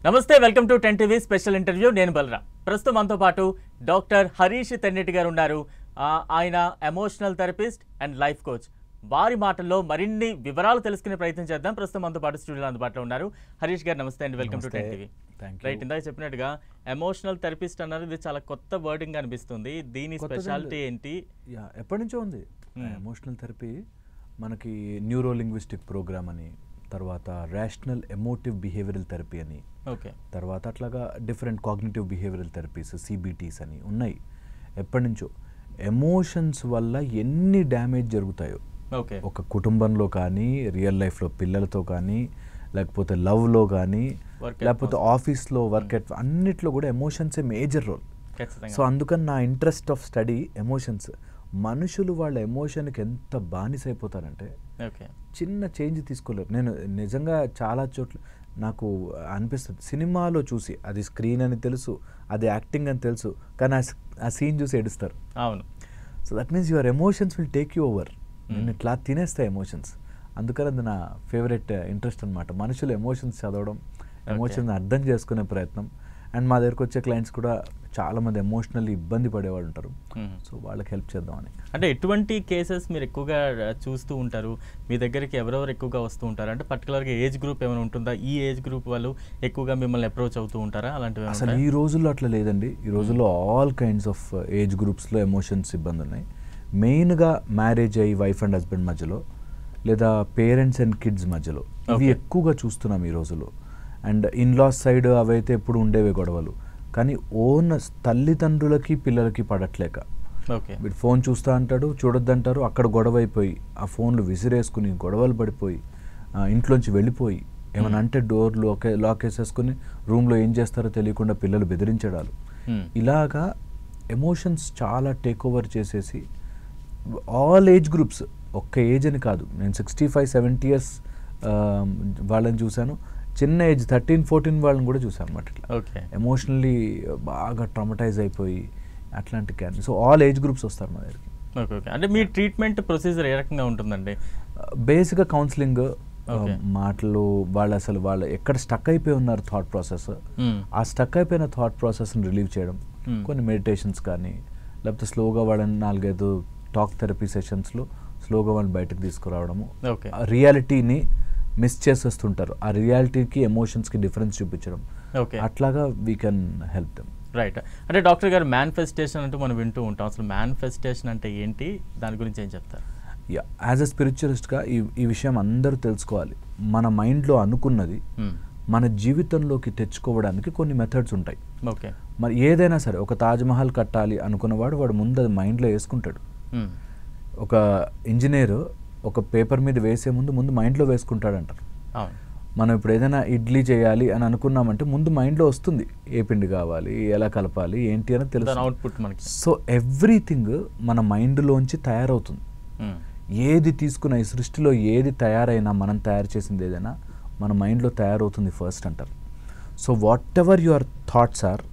నమస్తే, welcome to 10 TV special interview. నేను బలరాం. ప్రస్తుతం మనతో పాటు డాక్టర్ హరీష్ తెన్నేటి గారు ఉన్నారు. ఆయన emotional therapist and life coach. వారి మాటల్లో మరిన్ని వివరాలు తెలుసుకునే ప్రయత్నం చేద్దాం. ప్రస్తుతం మనతో పాటు స్టూడియోలో అందుబాటులో ఉన్నారు. హరీష్ గారు నమస్తే అండి, వెల్కమ్ టు 10 టీవీ. రైట్, ఇందాక చెప్పినట్టుగా ఎమోషనల్ థెరపిస్ట్ అన్నారు, ఇది చాలా కొత్త వర్డింగ్ అనిపిస్తుంది. దీని స్పెషాలిటీ ఏంటి? ఎప్పటి నుంచో ఉంది ఎమోషనల్ థెరపీ. మనకి న్యూరో లింగ్విస్టిక్ ప్రోగ్రామ్ అని, తర్వాత రేషనల్ ఎమోటివ్ బిహేవియరల్ థెరపీ అని, తర్వాత అట్లాగా different cognitive behavioural therapies, CBTs అని ఉన్నాయి. ఎప్పటి నుంచో ఎమోషన్స్ వల్ల ఎన్ని డ్యామేజ్ జరుగుతాయో ఒక కుటుంబంలో కానీ, రియల్ లైఫ్లో పిల్లలతో కానీ, లేకపోతే లవ్లో కానీ, లేకపోతే ఆఫీస్లో వర్క్ అన్నిట్లో కూడా ఎమోషన్సే మేజర్ రోల్. సో అందుకని నా ఇంట్రెస్ట్ ఆఫ్ స్టడీ ఎమోషన్స్. మనుషులు వాళ్ళ ఎమోషన్కి ఎంత బానిసైపోతారంటే చిన్న చేంజ్ తీసుకోలేరు. నేను నిజంగా చాలా చోట్ల నాకు అనిపిస్తుంది, సినిమాలో చూసి అది స్క్రీన్ అని తెలుసు, అది యాక్టింగ్ అని తెలుసు, కానీ ఆ సీన్ చూసి ఏడుస్తారు. అవును. So that means your emotions will take you over. నేను ఇట్లా తినేస్తాయి ఎమోషన్స్. అందుకని అది నా ఫేవరెట్ ఇంట్రెస్ట్ అనమాట. మనుషులు ఎమోషన్స్ చదవడం, ఎమోషన్స్ అర్థం చేసుకునే ప్రయత్నం. అండ్ మా దగ్గరకు వచ్చే క్లయింట్స్ కూడా చాలామంది ఎమోషనల్లీ ఇబ్బంది పడేవాళ్ళు ఉంటారు. సో వాళ్ళకి హెల్ప్ చేద్దామని. అంటే ఎటువంటి కేసెస్ మీరు ఎక్కువగా చూస్తూ ఉంటారు? మీ దగ్గరికి ఎవరెవరు ఎక్కువగా వస్తూ ఉంటారు? అంటే పర్టికులర్గా ఏజ్ గ్రూప్ ఏమైనా ఉంటుందా? ఈ ఏజ్ గ్రూప్ వాళ్ళు ఎక్కువగా మిమ్మల్ని అప్రోచ్ అవుతూ ఉంటారా? అలాంటివి అసలు ఈ రోజుల్లో అట్లా లేదండి. ఈ రోజుల్లో ఆల్ కైండ్స్ ఆఫ్ ఏజ్ గ్రూప్స్లో ఎమోషన్స్ ఇబ్బంది ఉన్నాయి. మెయిన్గా మ్యారేజ్ అయ్యి వైఫ్ అండ్ హస్బెండ్ మధ్యలో, లేదా పేరెంట్స్ అండ్ కిడ్స్ మధ్యలో ఇవి ఎక్కువగా చూస్తున్నాం ఈ రోజుల్లో. అండ్ ఇన్లాస్ సైడ్ అవైతే ఎప్పుడు ఉండేవే గొడవలు, కానీ ఓన్ తల్లిదండ్రులకి పిల్లలకి పడట్లేక వీడు ఫోన్ చూస్తా అంటాడు, చూడొద్దంటారు, అక్కడ గొడవ అయిపోయి ఆ ఫోన్లు విసిరేసుకుని గొడవలు పడిపోయి ఇంట్లోంచి వెళ్ళిపోయి ఏమైనా అంటే డోర్ లాక్ వేసేసుకుని రూమ్లో ఏం చేస్తారో తెలియకుండా పిల్లలు బెదిరించడాలు. ఇలాగా ఎమోషన్స్ చాలా టేక్ ఓవర్ చేసేసి ఆల్ ఏజ్ గ్రూప్స్, ఒక్క ఏజ్ అని కాదు. నేను 65-70 years వాళ్ళని చూశాను, చిన్న ఏజ్ 13-14 వాళ్ళని కూడా చూసాను అనమాట. ఇట్లా ఎమోషనల్లీ బాగా ట్రామటైజ్ అయిపోయి అట్లాంటి can. So all age groups వస్తారు మా దగ్గరికి. అంటే మీ ట్రీట్మెంట్ ప్రొసీజర్ ఏ రకంగా ఉంటుందండి? బేసిక్గా కౌన్సిలింగ్, మాటలు, వాళ్ళు ఎక్కడ స్టక్ అయిపోయి ఉన్నారు థాట్ ప్రాసెస్, ఆ స్టక్ అయిపోయిన థాట్ ప్రాసెస్ని రిలీవ్ చేయడం, కొన్ని మెడిటేషన్స్ కానీ, లేకపోతే స్లోగా వాళ్ళని 4-5 టాక్ థెరపీ సెషన్స్లో స్లోగా వాళ్ళని బయటకు తీసుకురావడము. రియాలిటీని మిస్ చేసేస్తుంటారు, ఆ రియాలిటీకి ఎమోషన్స్కి డిఫరెన్స్ చూపించడం. అట్లాగా we can help them. Right. అంటే డాక్టర్ గారు, మేనిఫెస్టేషన్ అంటూ మనం వింటూ ఉంటాం. అసలు మేనిఫెస్టేషన్ అంటే ఏంటి, దాని గురించి ఏం చెప్తారు? యాజ్ అ స్పిరిచువలిస్ట్గా ఈ విషయం అందరూ తెలుసుకోవాలి. మన మైండ్లో అనుకున్నది మన జీవితంలోకి తెచ్చుకోవడానికి కొన్ని మెథడ్స్ ఉంటాయి. మరి ఏదైనా సరే, ఒక తాజ్మహల్ కట్టాలి అనుకున్నవాడు వాడు ముందు అది మైండ్లో వేసుకుంటాడు. ఒక ఇంజనీరు ఒక పేపర్ మీద వేసే ముందు మైండ్లో వేసుకుంటాడు అంటారు. మనం ఇప్పుడు ఏదైనా ఇడ్లీ చేయాలి అని అనుకున్నామంటే ముందు మైండ్లో వస్తుంది, ఏ పిండి కావాలి, ఎలా కలపాలి, ఏంటి అని తెలుసు. అవుట్పుట్ మనకి. సో ఎవ్రీథింగ్ మన మైండ్లోంచి తయారవుతుంది. ఏది తీసుకున్న ఈ సృష్టిలో ఏది తయారైనా, మనం తయారు చేసింది ఏదైనా మన మైండ్లో తయారవుతుంది ఫస్ట్ అంటారు. So whatever your thoughts are,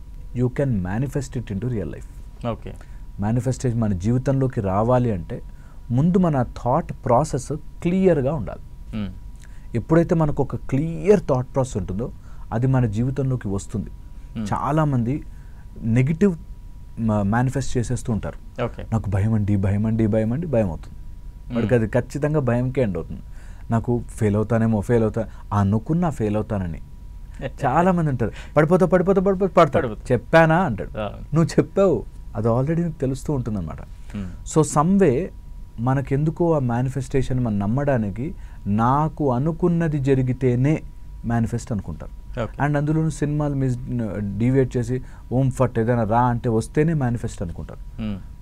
you can manifest it into real life. Manifestation మన జీవితంలోకి రావాలి అంటే ముందు మన థాట్ ప్రాసెస్ క్లియర్గా ఉండాలి. ఎప్పుడైతే మనకు ఒక క్లియర్ థాట్ ప్రాసెస్ ఉంటుందో అది మన జీవితంలోకి వస్తుంది. చాలామంది నెగిటివ్ మేనిఫెస్ట్ చేసేస్తూ ఉంటారు. నాకు భయం అండి భయం అవుతుంది. వాడికి అది ఖచ్చితంగా భయంకే ఎండ్ అవుతుంది. నాకు ఫెయిల్ అవుతానేమో, అనుకున్నా ఫెయిల్ అవుతానని. చాలామంది అంటారు, పడతాడు, చెప్పానా అంటాడు. నువ్వు చెప్పావు, అది ఆల్రెడీ నీకు తెలుస్తూ ఉంటుంది అనమాట. సో సమ్వే మనకెందుకో ఆ మేనిఫెస్టేషన్ మనం నమ్మడానికి నాకు అనుకున్నది జరిగితేనే మేనిఫెస్ట్ అనుకుంటారు. అండ్ అందులో సినిమాలు డీవియేట్ చేసి ఓం ఫట్ ఏదైనా రా అంటే వస్తేనే మేనిఫెస్ట్ అనుకుంటారు.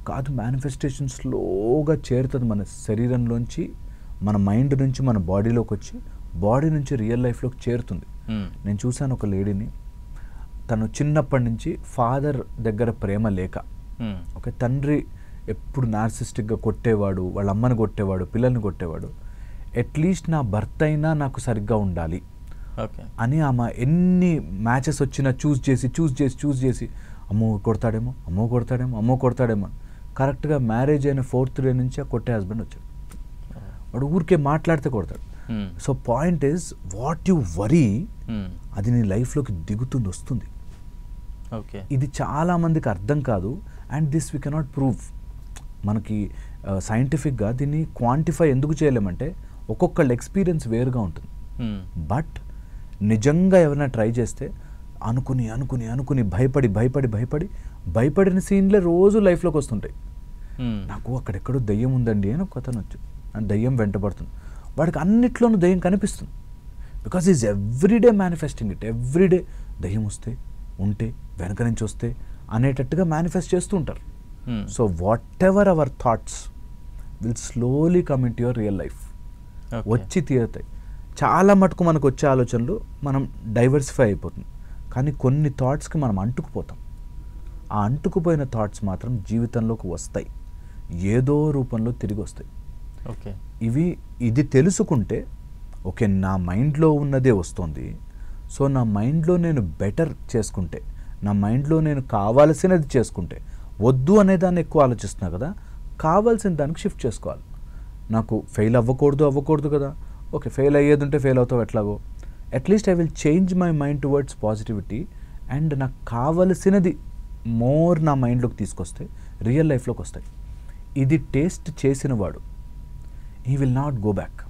కాదు, మేనిఫెస్టేషన్ స్లోగా చేరుతుంది మన శరీరంలోంచి, మన మైండ్ నుంచి మన బాడీలోకి వచ్చి, బాడీ నుంచి రియల్ లైఫ్లోకి చేరుతుంది. నేను చూశాను ఒక లేడీని, తను చిన్నప్పటి నుంచి ఫాదర్ దగ్గర ప్రేమ లేక, ఒక తండ్రి ఎప్పుడు నార్సిస్టిక్గా కొట్టేవాడు, వాళ్ళ అమ్మని కొట్టేవాడు, పిల్లల్ని కొట్టేవాడు. అట్లీస్ట్ నా భర్త అయినా నాకు సరిగ్గా ఉండాలి అని ఆమె ఎన్ని మ్యాచెస్ వచ్చినా చూస్ చేసి అమ్మో కొడతాడేమో కరెక్ట్గా మ్యారేజ్ అయిన 4th day నుంచి ఆ కొట్టే హస్బెండ్ వచ్చాడు. వాడు ఊరికే మాట్లాడితే కొడతాడు. So point is what you worry అది నీ లైఫ్లోకి దిగుతుంది, వస్తుంది. ఓకే, ఇది చాలామందికి అర్థం కాదు. And this we cannot prove. మనకి సైంటిఫిక్గా దీన్ని క్వాంటిఫై ఎందుకు చేయలేమంటే ఒక్కొక్కళ్ళ ఎక్స్పీరియన్స్ వేరుగా ఉంటుంది. బట్ నిజంగా ఎవరైనా ట్రై చేస్తే అనుకుని అనుకుని అనుకుని భయపడిన సీన్లే రోజు లైఫ్లోకి వస్తుంటాయి. నాకు అక్కడెక్కడో దయ్యం ఉందండి అని ఒక అతను వచ్చి, దయ్యం వెంటబడుతుంది, వాడికి అన్నిట్లోనూ దయ్యం కనిపిస్తుంది. Because is everyday manifesting it. Everyday దయ్యం వస్తే ఉంటే వెనక నుంచి వస్తే అనేటట్టుగా మేనిఫెస్ట్ చేస్తూ ఉంటారు. So what ever our thoughts will slowly come into your real life. వచ్చి తీరుతాయి. చాలా మటుకు మనకు వచ్చే ఆలోచనలు మనం డైవర్సిఫై అయిపోతుంది. కానీ కొన్ని థాట్స్కి మనం అంటుకుపోతాం. ఆ అంటుకుపోయిన థాట్స్ మాత్రం జీవితంలోకి వస్తాయి, ఏదో రూపంలో తిరిగి వస్తాయి. ఓకే, ఇది తెలుసుకుంటే ఓకే నా మైండ్లో ఉన్నదే వస్తుంది, సో నా మైండ్లో నేను బెటర్ చేసుకుంటే, నా మైండ్లో నేను కావాల్సినది చేసుకుంటే, వద్దు అనేదాన్ని ఎక్కువ ఆలోచిస్తున్నా కదా, కావాల్సిన దానికి షిఫ్ట్ చేసుకోవాలి. నాకు ఫెయిల్ అవ్వకూడదు కదా, ఓకే ఫెయిల్ అయ్యేది ఉంటే ఫెయిల్ అవుతావు ఎట్లాగో, at least I will change my mind towards positivity. And నాకు కావలసినది మోర్ నా మైండ్లోకి తీసుకొస్తే రియల్ లైఫ్లోకి వస్తాయి. ఇది టేస్ట్ చేసినవాడు he will not go back.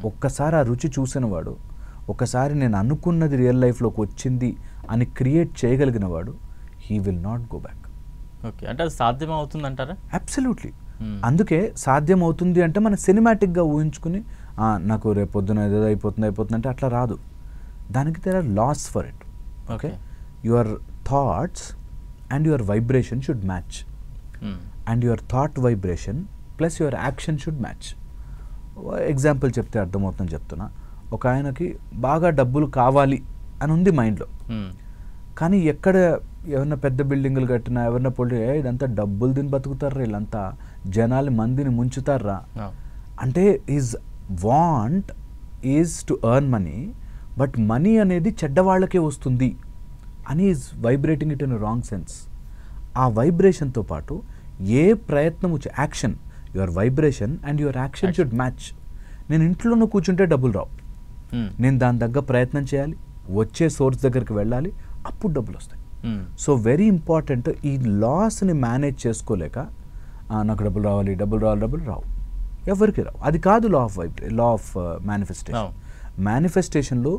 ఒక్కసారి ఆ రుచి చూసినవాడు, ఒకసారి నేను అనుకున్నది రియల్ లైఫ్లోకి వచ్చింది అని క్రియేట్ చేయగలిగిన వాడు he will not go back. Okay, అంటే అది సాధ్యం అవుతుంది అంటారా? అబ్సల్యూట్లీ. అందుకే సాధ్యం అవుతుంది అంటే మనం సినిమాటిక్గా ఊహించుకుని నాకు రేపు పొద్దున ఏదో అయిపోతుంది అంటే అట్లా రాదు. దానికి there are laws for it. Okay, your thoughts and your vibration should match. And your thought vibration plus your action should match. Example చెప్తే అర్థమవుతుందని చెప్తున్నా. ఒక ఆయనకి బాగా డబ్బులు కావాలి అని ఉంది మైండ్లో, కానీ ఎక్కడ ఎవరన్నా పెద్ద బిల్డింగులు కట్టినా ఎవరన్నా ఇదంతా డబ్బులు తిని బతుకుతారా, వీళ్ళంతా జనాలు మందిని ముంచుతారా అంటే is want is to earn money, but money అనేది చెడ్డవాళ్ళకే వస్తుంది అని is vibrating it in wrong sense. ఆ వైబ్రేషన్తో పాటు ఏ ప్రయత్నము action, your vibration and your action should match. నేను ఇంట్లోనూ కూర్చుంటే డబ్బులు రావు, నేను దాని దగ్గర ప్రయత్నం చేయాలి, వచ్చే సోర్స్ దగ్గరికి వెళ్ళాలి, అప్పుడు డబ్బులు వస్తాయి. So very important. ఈ లాస్ని మేనేజ్ చేసుకోలేక నాకు డబ్బులు రావు, ఎవరికి రావు. అది కాదు లా ఆఫ్ మేనిఫెస్టేషన్. మేనిఫెస్టేషన్లో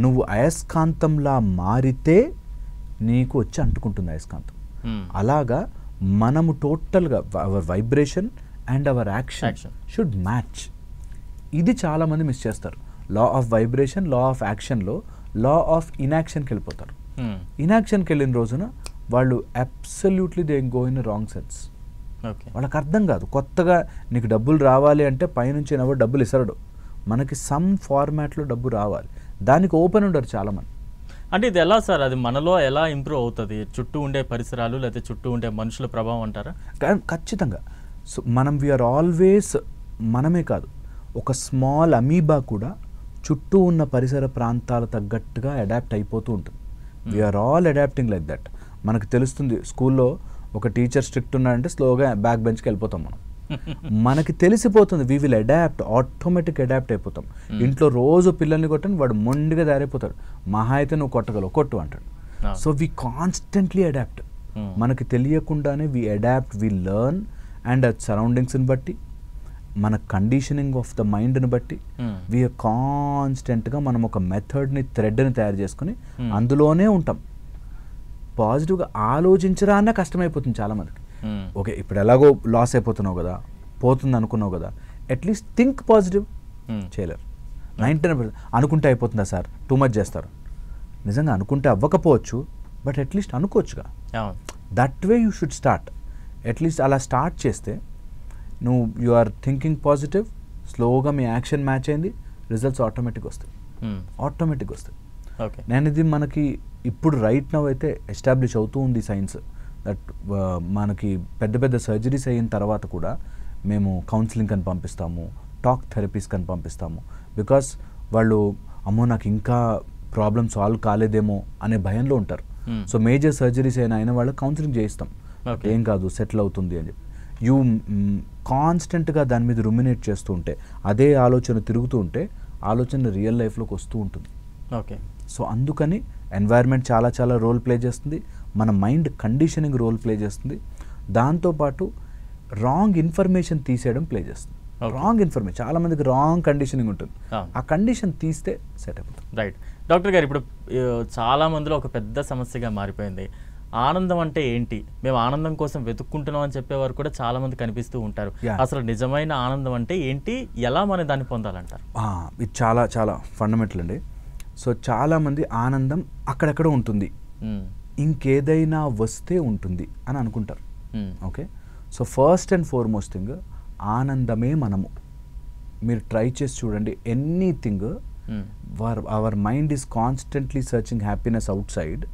నువ్వు అయస్కాంతంలా మారితే నీకు వచ్చి అంటుకుంటుంది అయస్కాంతం. అలాగా మనము టోటల్గా our vibration and our action should match. ఇది చాలామంది మిస్ చేస్తారు. Law of vibration, law of యాక్షన్లో లా ఆఫ్ ఇన్యాక్షన్కి వెళ్ళిపోతారు. ఇన్యాక్షన్కి వెళ్ళిన రోజున వాళ్ళు absolutely they go in wrong sense. వాళ్ళకి అర్థం కాదు. కొత్తగా నీకు డబ్బులు రావాలి అంటే పైనుంచి ఎవరు డబ్బులు ఇసరడు, మనకి సమ్ ఫార్మాట్లో డబ్బు రావాలి, దానికి ఓపెన్ ఉండరు చాలామంది. అంటే ఇది ఎలా సార్, అది మనలో ఎలా ఇంప్రూవ్ అవుతుంది? చుట్టూ ఉండే పరిసరాలు లేకపోతే చుట్టూ ఉండే మనుషుల ప్రభావం అంటారా? ఖచ్చితంగా. సో మనం వీఆర్ ఆల్వేస్, మనమే కాదు, ఒక స్మాల్ అమీబా కూడా చుట్టూ ఉన్న పరిసర ప్రాంతాల తగ్గట్టుగా అడాప్ట్ అయిపోతూ ఉంటుంది. We are all adapting like that. మనకు తెలుస్తుంది స్కూల్లో ఒక టీచర్ స్ట్రిక్ట్ ఉన్నాడంటే స్లోగా బ్యాక్ బెంచ్కి వెళ్ళిపోతాం మనం. మనకి తెలిసిపోతుంది, we will adapt, automatic adapt అయిపోతాం. ఇంట్లో రోజు పిల్లల్ని కొట్టని వాడు మొండిగా తయారైపోతాడు. మహా అయితే నువ్వు కొట్టగలవు, కొట్టు అంటాడు. So we constantly adapt. మనకి తెలియకుండానే we adapt, we learn. And సరౌండింగ్స్ని బట్టి, మన కండిషనింగ్ ఆఫ్ ద మైండ్ని బట్టి వీఆర్ కాన్స్టెంట్గా మనం ఒక మెథడ్ని, థ్రెడ్ని తయారు చేసుకుని అందులోనే ఉంటాం. పాజిటివ్గా ఆలోచించరా అన్న కష్టమైపోతుంది చాలామందికి. ఓకే ఇప్పుడు ఎలాగో లాస్ అయిపోతున్నావు కదా, పోతుంది అనుకున్నావు కదా, అట్లీస్ట్ థింక్ పాజిటివ్. చేయలేరు. 99% అనుకుంటే అయిపోతుందా సార్, టూ మచ్ చేస్తారు. నిజంగా అనుకుంటే అవ్వకపోవచ్చు, బట్ అట్లీస్ట్ అనుకోవచ్చుగా. That way you should start. At least అలా స్టార్ట్ చేస్తే నువ్వు యు ఆర్ థింకింగ్ పాజిటివ్, స్లోగా మీ యాక్షన్ మ్యాచ్ అయింది, రిజల్ట్స్ ఆటోమేటిక్గా వస్తాయి. నేను ఇది మనకి ఇప్పుడు రైట్ నౌ అయితే ఎస్టాబ్లిష్ అవుతూ ఉంది సైన్స్. దట్ మనకి పెద్ద పెద్ద సర్జరీస్ అయిన తర్వాత కూడా మేము కౌన్సిలింగ్ అని పంపిస్తాము, టాక్ థెరపీస్ అని పంపిస్తాము. బికాస్ వాళ్ళు అమ్మో నాకు ఇంకా ప్రాబ్లమ్ సాల్వ్ కాలేదేమో అనే భయంలో ఉంటారు. సో మేజర్ సర్జరీస్ అయిన వాళ్ళకి కౌన్సిలింగ్ చేయిస్తాం, ఏం కాదు సెటిల్ అవుతుంది అని చెప్పి. యూ కాన్స్టెంట్గా దాని మీద రుమినేట్ చేస్తూ ఉంటే, అదే ఆలోచన తిరుగుతూ ఉంటే ఆలోచన రియల్ లైఫ్లోకి వస్తూ ఉంటుంది. ఓకే. సో అందుకని ఎన్వైర్న్మెంట్ చాలా చాలా రోల్ ప్లే చేస్తుంది, మన మైండ్ కండిషనింగ్ రోల్ ప్లే చేస్తుంది, దాంతోపాటు రాంగ్ ఇన్ఫర్మేషన్ తీసేయడం ప్లే చేస్తుంది. రాంగ్ ఇన్ఫర్మేషన్, చాలా మందికి రాంగ్ కండిషనింగ్ ఉంటుంది, ఆ కండిషన్ తీస్తే సెట్ అయిపోతుంది. రైట్. డాక్టర్ గారు, ఇప్పుడు చాలా మందిలో ఒక పెద్ద సమస్యగా మారిపోయింది, ఆనందం అంటే ఏంటి, మేము ఆనందం కోసం వెతుక్కుంటున్నాం అని చెప్పేవారు కూడా చాలా మంది కనిపిస్తూ ఉంటారు. అసలు నిజమైన ఆనందం అంటే ఏంటి, ఎలా మనం దాన్ని పొందాలంటారు? ఇది చాలా చాలా ఫండమెంటల్ అండి. సో చాలామంది ఆనందం అక్కడెక్కడ ఉంటుంది, ఇంకేదైనా వస్తే ఉంటుంది అని అనుకుంటారు. Okay, so first and foremost thing ఆనందమే మనము. మీరు ట్రై చేసి చూడండి, anything our mind is constantly searching happiness out side,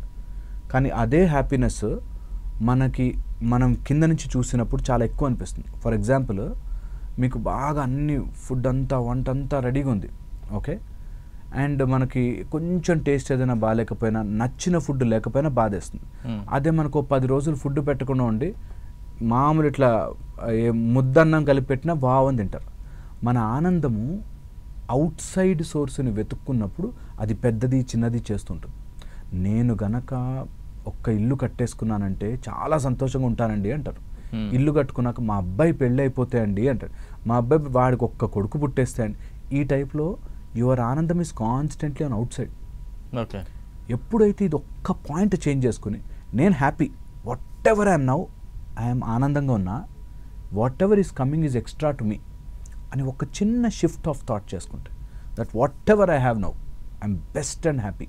కానీ అదే హ్యాపీనెస్ మనం కింద నుంచి చూసినప్పుడు చాలా ఎక్కువ అనిపిస్తుంది. ఫర్ ఎగ్జాంపుల్, మీకు బాగా అన్ని ఫుడ్ అంతా వంట అంతా రెడీగా ఉంది, ఓకే, అండ్ మనకి కొంచెం టేస్ట్ ఏదైనా బాగాలేకపోయినా, నచ్చిన ఫుడ్ లేకపోయినా బాధేస్తుంది. అదే మనకు 10 రోజులు ఫుడ్ పెట్టకుండా ఉండి మామూలు ఇట్లా ముద్దన్నం కలిపి పెట్టినా బాగుంది తింటారు. మన ఆనందము అవుట్ సైడ్ సోర్స్ని వెతుక్కున్నప్పుడు అది పెద్దది చిన్నది చేస్తుంటుంది. నేను గనక ఒక్క ఇల్లు కట్టేసుకున్నానంటే చాలా సంతోషంగా ఉంటానండి అంటారు. ఇల్లు కట్టుకున్నాక మా అబ్బాయి పెళ్ళి అయిపోతే అండి అంటారు, మా అబ్బాయి వాడికి ఒక్క కొడుకు పుట్టేస్తే అండి. ఈ టైప్లో యువర్ ఆనందం is constantly on outside. Okay, ఎప్పుడైతే ఇది ఒక్క పాయింట్ చేంజ్ చేసుకుని నేను happy, whatever I'm now, I'm ఆనందంగా ఉన్నా, whatever is coming is extra to me అని ఒక చిన్న షిఫ్ట్ ఆఫ్ థాట్ చేసుకుంటే, that whatever I have now I'm best and happy.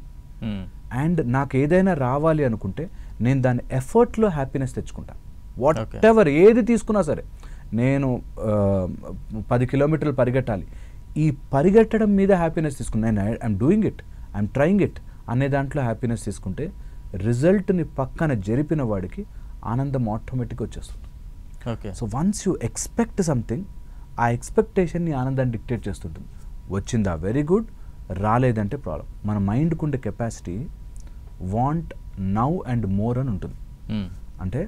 And నాకు ఏదైనా రావాలి అనుకుంటే నేను దాని ఎఫర్ట్లో హ్యాపీనెస్ తెచ్చుకుంటాను. వాట్ ఎవర్ ఏది తీసుకున్నా సరే, నేను 10 కిలోమీటర్లు పరిగెట్టాలి, ఈ పరిగెట్టడం మీద హ్యాపీనెస్ తీసుకున్నాను, నేను I'm doing it, I'm trying it అనే దాంట్లో హ్యాపీనెస్ తీసుకుంటే రిజల్ట్ని పక్కన జరిపిన వాడికి ఆనందం ఆటోమేటిక్గా వచ్చేస్తుంది. Okay, so once you expect something, ఆ ఎక్స్పెక్టేషన్ని ఆనందాన్ని డిక్టేట్ చేస్తుంటుంది. వచ్చిందా వెరీ గుడ్, రాలేదంటే ప్రాబ్లం. మన మైండ్కి ఉండే capacity want now and more అని ఉంటుంది. అంటే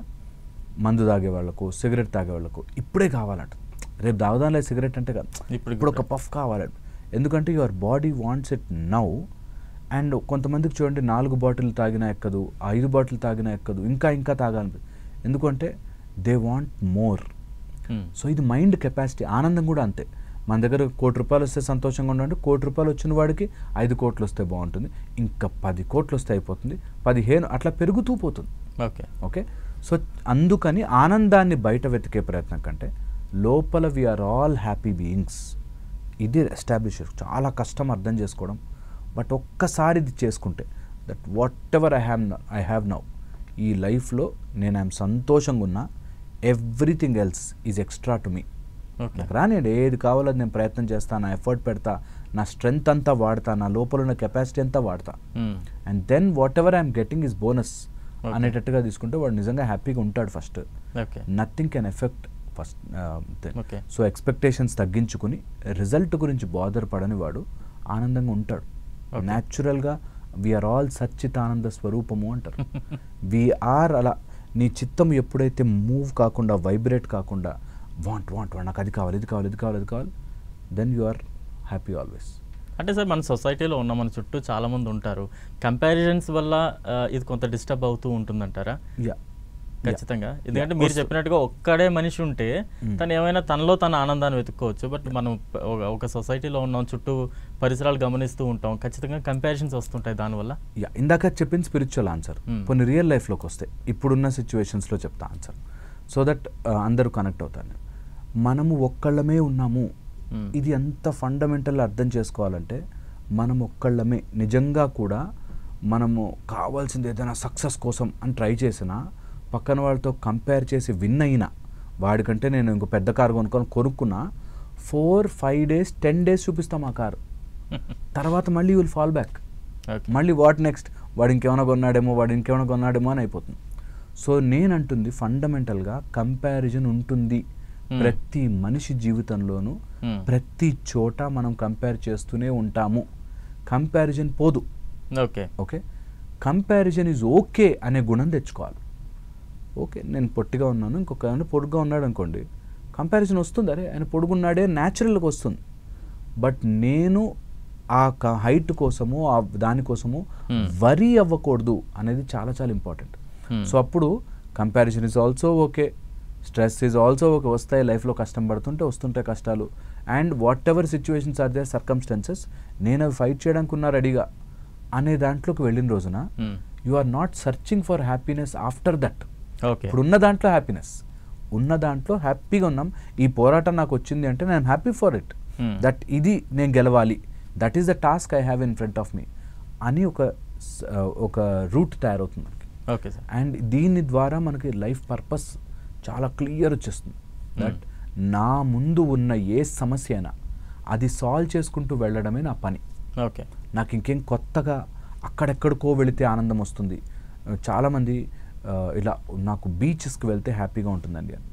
మందు తాగే వాళ్ళకు, సిగరెట్ తాగే వాళ్ళకు ఇప్పుడే కావాలంట, రేపు తాగుదాంలే సిగరెట్ అంటే కాదు, ఇప్పుడు ఒక పఫ్ కావాలంట. ఎందుకంటే your body wants it now. And కొంతమందికి చూడండి 4 బాటిల్ తాగినా ఎక్కదు, 5 బాటిల్ తాగినా ఎక్కదు, ఇంకా తాగాలి. ఎందుకంటే దే వాంట్ మోర్. సో ఇది మైండ్ కెపాసిటీ. ఆనందం కూడా అంతే. మన దగ్గర 1 కోటి రూపాయలు వస్తే సంతోషంగా ఉండండి, 1 కోటి రూపాయలు వచ్చిన వాడికి 5 కోట్లు వస్తే బాగుంటుంది, ఇంకా 10 కోట్లు వస్తే అయిపోతుంది, 15 అట్లా పెరుగుతూ పోతుంది. ఓకే, ఓకే, సో అందుకని ఆనందాన్ని బయట వెతికే ప్రయత్నం కంటే లోపల వీఆర్ ఆల్ హ్యాపీ బీయింగ్స్, ఇది ఎస్టాబ్లిష్ చాలా కష్టం అర్థం చేసుకోవడం. బట్ ఒక్కసారి ఇది చేసుకుంటే, that whatever I have now, ఈ లైఫ్లో నేను ఐఎమ్ సంతోషంగా ఉన్నా, everything else is extra to me. నాకు రానియండి, ఏది కావాలో నేను ప్రయత్నం చేస్తాను, నా ఎఫర్ట్ పెడతా, నా స్ట్రెంగ్త్ అంతా వాడతా, నా లోపల ఉన్న కెపాసిటీ అంతా వాడతా, and then whatever I'm getting is bonus అనేటట్టుగా తీసుకుంటే వాడు నిజంగా హ్యాపీగా ఉంటాడు. First nothing can affect first. So expectations తగ్గించుకుని రిజల్ట్ గురించి బాదర్ పడని వాడు ఆనందంగా ఉంటాడు. న్యాచురల్గా వీఆర్ ఆల్ సచ్చితానంద స్వరూపము అంటారు. వీఆర్ అలా. నీ చిత్తం ఎప్పుడైతే మూవ్ కాకుండా, వైబ్రేట్ కాకుండా, వాంట్ నాకు అది కావాలి, ఇది కావాలి, ఇది కావాలి, అది కావాలి, then you are happy always. అంటే సార్, మన సొసైటీలో ఉన్న మన చుట్టూ చాలామంది ఉంటారు, కంపారిజన్స్ వల్ల ఇది కొంత డిస్టర్బ్ అవుతూ ఉంటుందంటారా? ఖచ్చితంగా. ఎందుకంటే మీరు చెప్పినట్టుగా ఒక్కడే మనిషి ఉంటే తను ఏమైనా తనలో తన ఆనందాన్ని వెతుక్కోవచ్చు. బట్ మనం ఒక సొసైటీలో ఉన్నాం, చుట్టూ పరిసరాలు గమనిస్తూ ఉంటాం, ఖచ్చితంగా కంపారిజన్స్ వస్తుంటాయి దానివల్ల. ఇందాక చెప్పింది స్పిరిచువల్ ఆన్సర్. కొన్ని రియల్ లైఫ్లోకి వస్తే ఇప్పుడున్న సిచ్యువేషన్స్లో చెప్తా ఆన్సర్, సో దట్ అందరూ కనెక్ట్ అవుతారు. మనము ఒక్కళ్ళమే ఉన్నాము, ఇది ఎంత ఫండమెంటల్ అర్థం చేసుకోవాలంటే, మనం ఒక్కళ్ళమే. నిజంగా కూడా మనము కావాల్సింది ఏదైనా సక్సెస్ కోసం అని ట్రై చేసినా, పక్కన వాళ్ళతో కంపేర్ చేసి విన్ అయినా, వాడికంటే నేను ఇంకో పెద్ద కారు కొనుక్కున్నా, 4-5 days 10 days చూపిస్తాం ఆ కారు, తర్వాత మళ్ళీ విల్ ఫాల్ బ్యాక్. మళ్ళీ వాట్ నెక్స్ట్, వాడు ఇంకేమైనా కొన్నాడేమో అని అయిపోతుంది. సో నేనంటుంది ఫండమెంటల్గా కంపారిజన్ ఉంటుంది ప్రతి మనిషి జీవితంలోనూ. ప్రతి చోట మనం కంపేర్ చేస్తూనే ఉంటాము. కంపారిజన్ పోదు. ఓకే, కంపారిజన్ ఈజ్ ఓకే అనే గుణం తెచ్చుకోవాలి. ఓకే, నేను పొట్టిగా ఉన్నాను, ఇంకొక ఆయన పొడుగ్గా ఉన్నాడు అనుకోండి, కంపారిజన్ వస్తుంది, అరే ఆయన పొడుగున్నాడే న్యాచురల్గా వస్తుంది. బట్ నేను ఆ హైట్ కోసము ఆ దానికోసము వరీ అవ్వకూడదు అనేది చాలా చాలా ఇంపార్టెంట్. సో అప్పుడు comparison is also okay, stress is also okay, వస్తాయి లైఫ్లో కష్టం పడుతుంటే వస్తుంటాయి కష్టాలు, and whatever situations are there circumstances నేను అవి ఫైట్ చేయడానికి ఉన్నా రెడీగా అనే దాంట్లోకి వెళ్ళిన రోజున you are not searching for happiness after that. ఇప్పుడు ఉన్న దాంట్లో హ్యాపీనెస్, ఉన్న దాంట్లో హ్యాపీగా ఉన్నాం, ఈ పోరాటం నాకు వచ్చింది అంటే నేను హ్యాపీ ఫర్ ఇట్, దట్ ఇది నేను గెలవాలి, that is the task I have in front of me అని ఒక రూట్ తయారవుతుంది మనకి. Okay sir. అండ్ దీని ద్వారా మనకి లైఫ్ పర్పస్ చాలా క్లియర్ వచ్చేస్తుంది. దట్ నా ముందు ఉన్న ఏ సమస్య అయినా అది సాల్వ్ చేసుకుంటూ వెళ్ళడమే నా పని. ఓకే, నాకు ఇంకేం కొత్తగా అక్కడెక్కడికో వెళితే ఆనందం వస్తుంది. చాలామంది ఇలా నాకు బీచెస్కి వెళ్తే హ్యాపీగా ఉంటుందండి అని,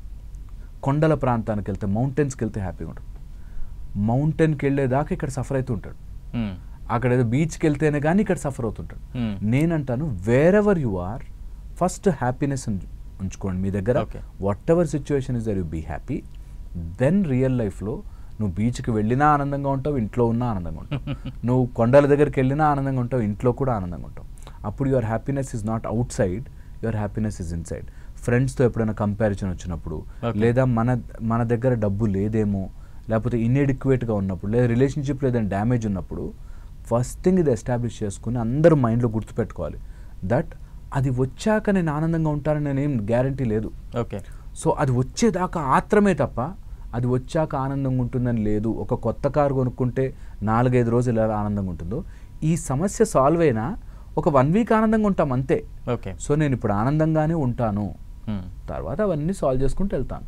కొండల ప్రాంతానికి వెళ్తే మౌంటైన్స్కి వెళ్తే హ్యాపీగా ఉంటుంది. మౌంటైన్కి వెళ్ళేదాకా ఇక్కడ సఫర్ అవుతూ ఉంటాడు, అక్కడ ఏదో బీచ్కి వెళ్తేనే కానీ ఇక్కడ సఫర్ అవుతుంటాడు. నేనంటాను wherever you are first happiness ఉంచుకోండి మీ దగ్గర. Whatever situation is there you be happy, then real లైఫ్లో నువ్వు బీచ్కి వెళ్ళినా ఆనందంగా ఉంటావు, ఇంట్లో ఉన్నా ఆనందంగా ఉంటావు, నువ్వు కొండల దగ్గరికి వెళ్ళినా ఆనందంగా ఉంటావు, ఇంట్లో కూడా ఆనందంగా ఉంటావు. అప్పుడు your happiness is not out side, your happiness is in side. ఫ్రెండ్స్తో ఎప్పుడైనా కంపారిజన్ వచ్చినప్పుడు, లేదా మన దగ్గర డబ్బు లేదేమో, లేకపోతే ఇన్ఎడిక్వేట్గా ఉన్నప్పుడు, లేదా రిలేషన్షిప్లో ఏదైనా డ్యామేజ్ ఉన్నప్పుడు ఫస్ట్ థింగ్ ఇది ఎస్టాబ్లిష్ చేసుకుని అందరూ మైండ్లో గుర్తుపెట్టుకోవాలి దట్ అది వచ్చాక నేను ఆనందంగా ఉంటానని నేనేం గ్యారంటీ లేదు. ఓకే, సో అది వచ్చేదాకా ఆత్రమే తప్ప అది వచ్చాక ఆనందంగా ఉంటుందని లేదు. ఒక కొత్త కారు కొనుక్కుంటే 4-5 రోజులు ఎలా ఆనందంగా ఉంటుందో, ఈ సమస్య సాల్వ్ అయినా ఒక 1 వీక్ ఆనందంగా ఉంటాం అంతే. ఓకే, సో నేను ఇప్పుడు ఆనందంగానే ఉంటాను, తర్వాత అవన్నీ సాల్వ్ చేసుకుంటూ వెళ్తాను.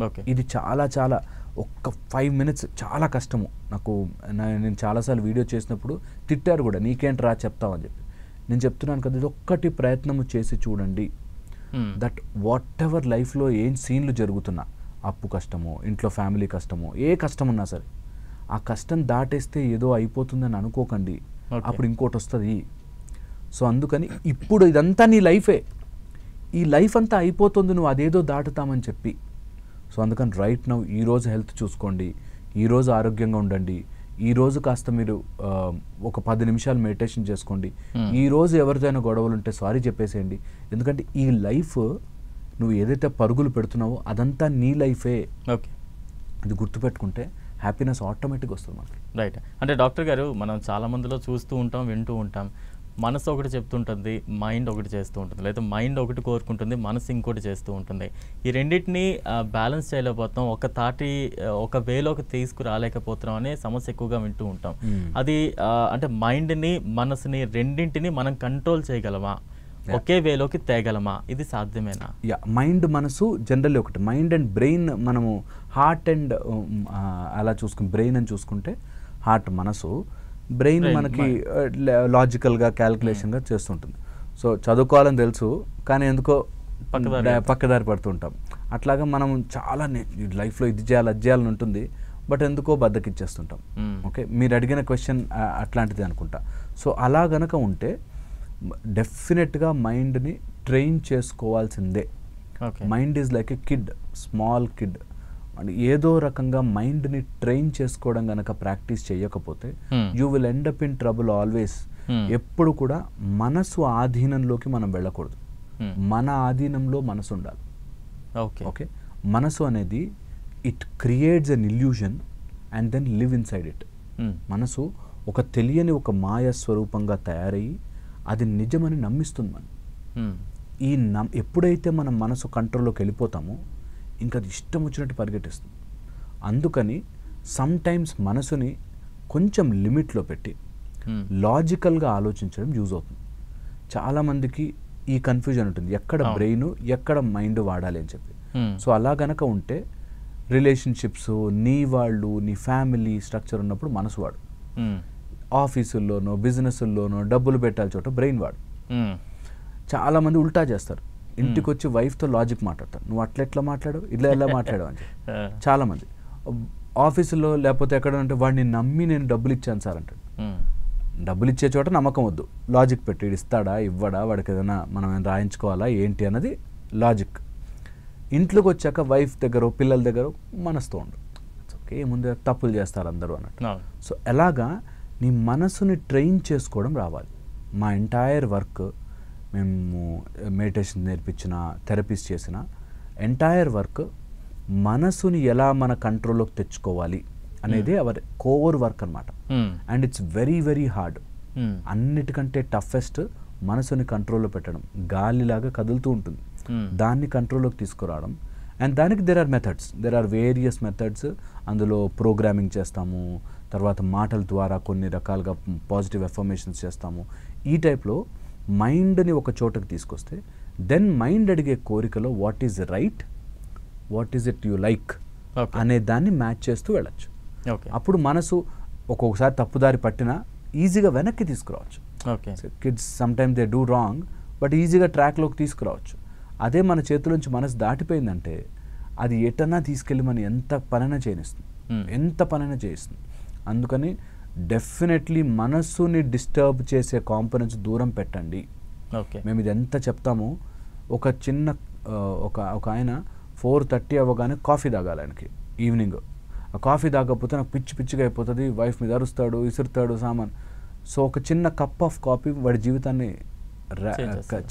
ఓకే, ఇది చాలా చాలా ఒక్క 5 minutes చాలా కష్టము నాకు. నేను చాలాసార్లు వీడియో చేసినప్పుడు తిట్టారు కూడా, నీకేంట్రా చెప్తావని చెప్పి. నేను చెప్తున్నాను కదా, ఇది ఒక్కటి ప్రయత్నము చేసి చూడండి. దట్ వాట్ ఎవర్ లైఫ్లో ఏం సీన్లు జరుగుతున్నా, అప్పు కష్టమో, ఇంట్లో ఫ్యామిలీ కష్టమో, ఏ కష్టం ఉన్నా సరే, ఆ కష్టం దాటేస్తే ఏదో అయిపోతుందని అనుకోకండి, అప్పుడు ఇంకోటి వస్తుంది. సో అందుకని ఇప్పుడు ఇదంతా నీ లైఫే, ఈ లైఫ్ అంతా అయిపోతుంది నువ్వు అదేదో దాటుతామని చెప్పి. సో అందుకని రైట్ నౌ ఈరోజు హెల్త్ చూసుకోండి, ఈరోజు ఆరోగ్యంగా ఉండండి, ఈరోజు కాస్త మీరు ఒక 10 నిమిషాలు మెడిటేషన్ చేసుకోండి, ఈరోజు ఎవరిదైనా గొడవలు ఉంటే సారీ చెప్పేసేయండి. ఎందుకంటే ఈ లైఫ్ నువ్వు ఏదైతే పరుగులు పెడుతున్నావో అదంతా నీ లైఫే. ఓకే, ఇది గుర్తుపెట్టుకుంటే హ్యాపీనెస్ ఆటోమేటిక్గా వస్తుంది మనకి. రైట్. అంటే డాక్టర్ గారు, మనం చాలా మందిలో చూస్తూ ఉంటాం, వింటూ ఉంటాం, మనసు ఒకటి చెప్తుంటుంది, మైండ్ ఒకటి చేస్తూ ఉంటుంది, లేదా మైండ్ ఒకటి కోరుకుంటుంది, మనసు ఇంకోటి చేస్తూ ఉంటుంది. ఈ రెండింటిని బ్యాలెన్స్ చేయలేకపోతాం, ఒక వేలోకి తీసుకురాలేకపోతున్నాం అనే సమస్య ఎక్కువగా వింటూ ఉంటాం. అది అంటే మైండ్ని మనసుని రెండింటిని మనం కంట్రోల్ చేయగలమా, ఒకే వేలోకి తేగలమా, ఇది సాధ్యమేనా? మైండ్ మనసు జనరల్లీ ఒకటి. మైండ్ అండ్ బ్రెయిన్, మనము హార్ట్ అండ్ అలా చూసుకుని బ్రెయిన్ అని చూసుకుంటే హార్ట్ మనసు, బ్రెయిన్ మనకి లాజికల్గా క్యాల్కులేషన్గా చేస్తుంటుంది. సో చదువుకోవాలని తెలుసు కానీ ఎందుకో పక్కదారి పడుతుంటాం. అట్లాగా మనం చాలా లైఫ్లో ఇది చేయాలి అది చేయాలని ఉంటుంది, బట్ ఎందుకో బద్దకిచ్చేస్తుంటాం. ఓకే, మీరు అడిగిన క్వశ్చన్ అట్లాంటిది అనుకుంటా. సో అలా గనక ఉంటే డెఫినెట్గా మైండ్ని ట్రైన్ చేసుకోవాల్సిందే. Mind is like a kid, small kid. అంటే ఏదో రకంగా మైండ్ని ట్రైన్ చేసుకోవడం కనుక ప్రాక్టీస్ చేయకపోతే you will end up in trouble always. ఎప్పుడు కూడా మనసు ఆధీనంలోకి మనం వెళ్ళకూడదు, మన ఆధీనంలో మనసు ఉండాలి. ఓకే, మనసు అనేది it creates an illusion and then live inside it. మనసు ఒక తెలియని ఒక మాయ స్వరూపంగా తయారయ్యి అది నిజమని నమ్మిస్తుంది మనం. ఎప్పుడైతే మనం మనసు కంట్రోల్లోకి వెళ్ళిపోతామో ఇంకా అది ఇష్టం వచ్చినట్టు పరిగెట్టిస్తుంది. అందుకని సమ్ టైమ్స్ మనసుని కొంచెం లిమిట్లో పెట్టి లాజికల్గా ఆలోచించడం యూజ్ అవుతుంది. చాలామందికి ఈ కన్ఫ్యూజన్ ఉంటుంది, ఎక్కడ బ్రెయిన్ ఎక్కడ మైండ్ వాడాలి అని చెప్పి. సో అలా గనక ఉంటే రిలేషన్షిప్స్, నీ వాళ్ళు, నీ ఫ్యామిలీ స్ట్రక్చర్ ఉన్నప్పుడు మనసు వాడు, ఆఫీసుల్లోనో బిజినెస్ల్లోనో డబ్బులు పెట్టాలి చోట బ్రెయిన్ వాడు. చాలామంది ఉల్టా చేస్తారు, ఇంటికి వచ్చి వైఫ్తో లాజిక్ మాట్లాడతారు, నువ్వు ఎట్లా మాట్లాడవు, ఇలా ఎలా మాట్లాడవు అని చెప్పి. చాలామంది ఆఫీసులో లేకపోతే ఎక్కడ అంటే వాడిని నమ్మి నేను డబ్బులు ఇచ్చాను సార్ అంటాడు. డబ్బులు ఇచ్చే చోట నమ్మకం వద్దు, లాజిక్ పెట్టి ఇస్తాడా ఇవ్వడా, వాడికి ఏదైనా మనం రాయించుకోవాలా ఏంటి అన్నది లాజిక్. ఇంట్లోకి వచ్చాక వైఫ్ దగ్గర పిల్లల దగ్గర మనసుతో ఉండు, ఓకే ముందు తప్పులు చేస్తారు అందరూ అన్నట్టు. సో ఎలాగా నీ మనసుని ట్రైన్ చేసుకోవడం రావాలి. మా ఎంటైర్ వర్క్, మేము మెడిటేషన్ నేర్పించిన, థెరపీస్ చేసిన ఎంటైర్ వర్క్ మనసుని ఎలా మన కంట్రోల్లోకి తెచ్చుకోవాలి అనేది అవర్ కోర్ వర్క్ అనమాట. And it's very very hard. అన్నిటికంటే టఫెస్ట్ మనసుని కంట్రోల్లో పెట్టడం. గాలిలాగా కదులుతూ ఉంటుంది, దాన్ని కంట్రోల్లోకి తీసుకురావడం. అండ్ దానికి దెర్ ఆర్ వేరియస్ మెథడ్స్. అందులో ప్రోగ్రామింగ్ చేస్తాము, తర్వాత మాటల ద్వారా కొన్ని రకాలుగా పాజిటివ్ ఎఫర్మేషన్స్ చేస్తాము. ఈ టైప్లో మైండ్ని ఒక చోటకి తీసుకొస్తే దెన్ మైండ్ అడిగే కోరికలో what is right, what is it you like అనే దాన్ని మ్యాచ్ చేస్తూ వెళ్ళచ్చు. అప్పుడు మనసు ఒక్కొక్కసారి తప్పుదారి పట్టినా ఈజీగా వెనక్కి తీసుకురావచ్చు. Kids some time they do wrong, but ఈజీగా ట్రాక్లోకి తీసుకురావచ్చు. అదే మన చేతిలోంచి మనసు దాటిపోయిందంటే అది ఎటన్నా తీసుకెళ్ళి మనం ఎంత పనైనా చేయిస్తుంది. అందుకని డెఫినెట్లీ మనస్సుని డిస్టర్బ్ చేసే కాంపోనెంట్స్ దూరం పెట్టండి. మేము ఇది ఎంత చెప్తామో, ఒక చిన్న ఒక ఆయన 4:30 అవ్వగానే కాఫీ తాగాలి ఆయనకి ఈవినింగ్. ఆ కాఫీ తాగకపోతే నాకు పిచ్చిగా అయిపోతుంది, వైఫ్ మీద అరుస్తాడు, ఇసురుతాడు సామాన్. సో ఒక చిన్న కప్ ఆఫ్ కాఫీ వాడి జీవితాన్ని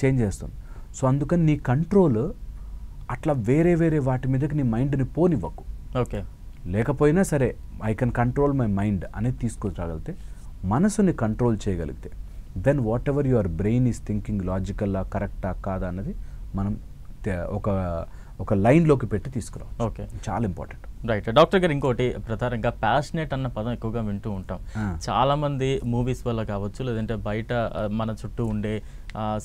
చేంజ్ చేస్తుంది. సో అందుకని నీ కంట్రోల్ అట్లా వేరే వాటి మీదకి నీ మైండ్ని పోనివ్వకు. లేకపోయినా సరే I can control my mind అనేది తీసుకురాగలిగితే, మనసుని కంట్రోల్ చేయగలిగితే, then whatever your brain is thinking లాజికల్లా కరెక్టా కాదా అన్నది మనం ఒక లైన్లోకి పెట్టి తీసుకురావాలి. చాలా ఇంపార్టెంట్. రైట్ డాక్టర్ గారు, ఇంకోటి ప్రధానంగా ప్యాషనేట్ అన్న పదం ఎక్కువగా వింటూ ఉంటాం. చాలామంది మూవీస్ వల్ల కావచ్చు, లేదంటే బయట మన చుట్టూ ఉండే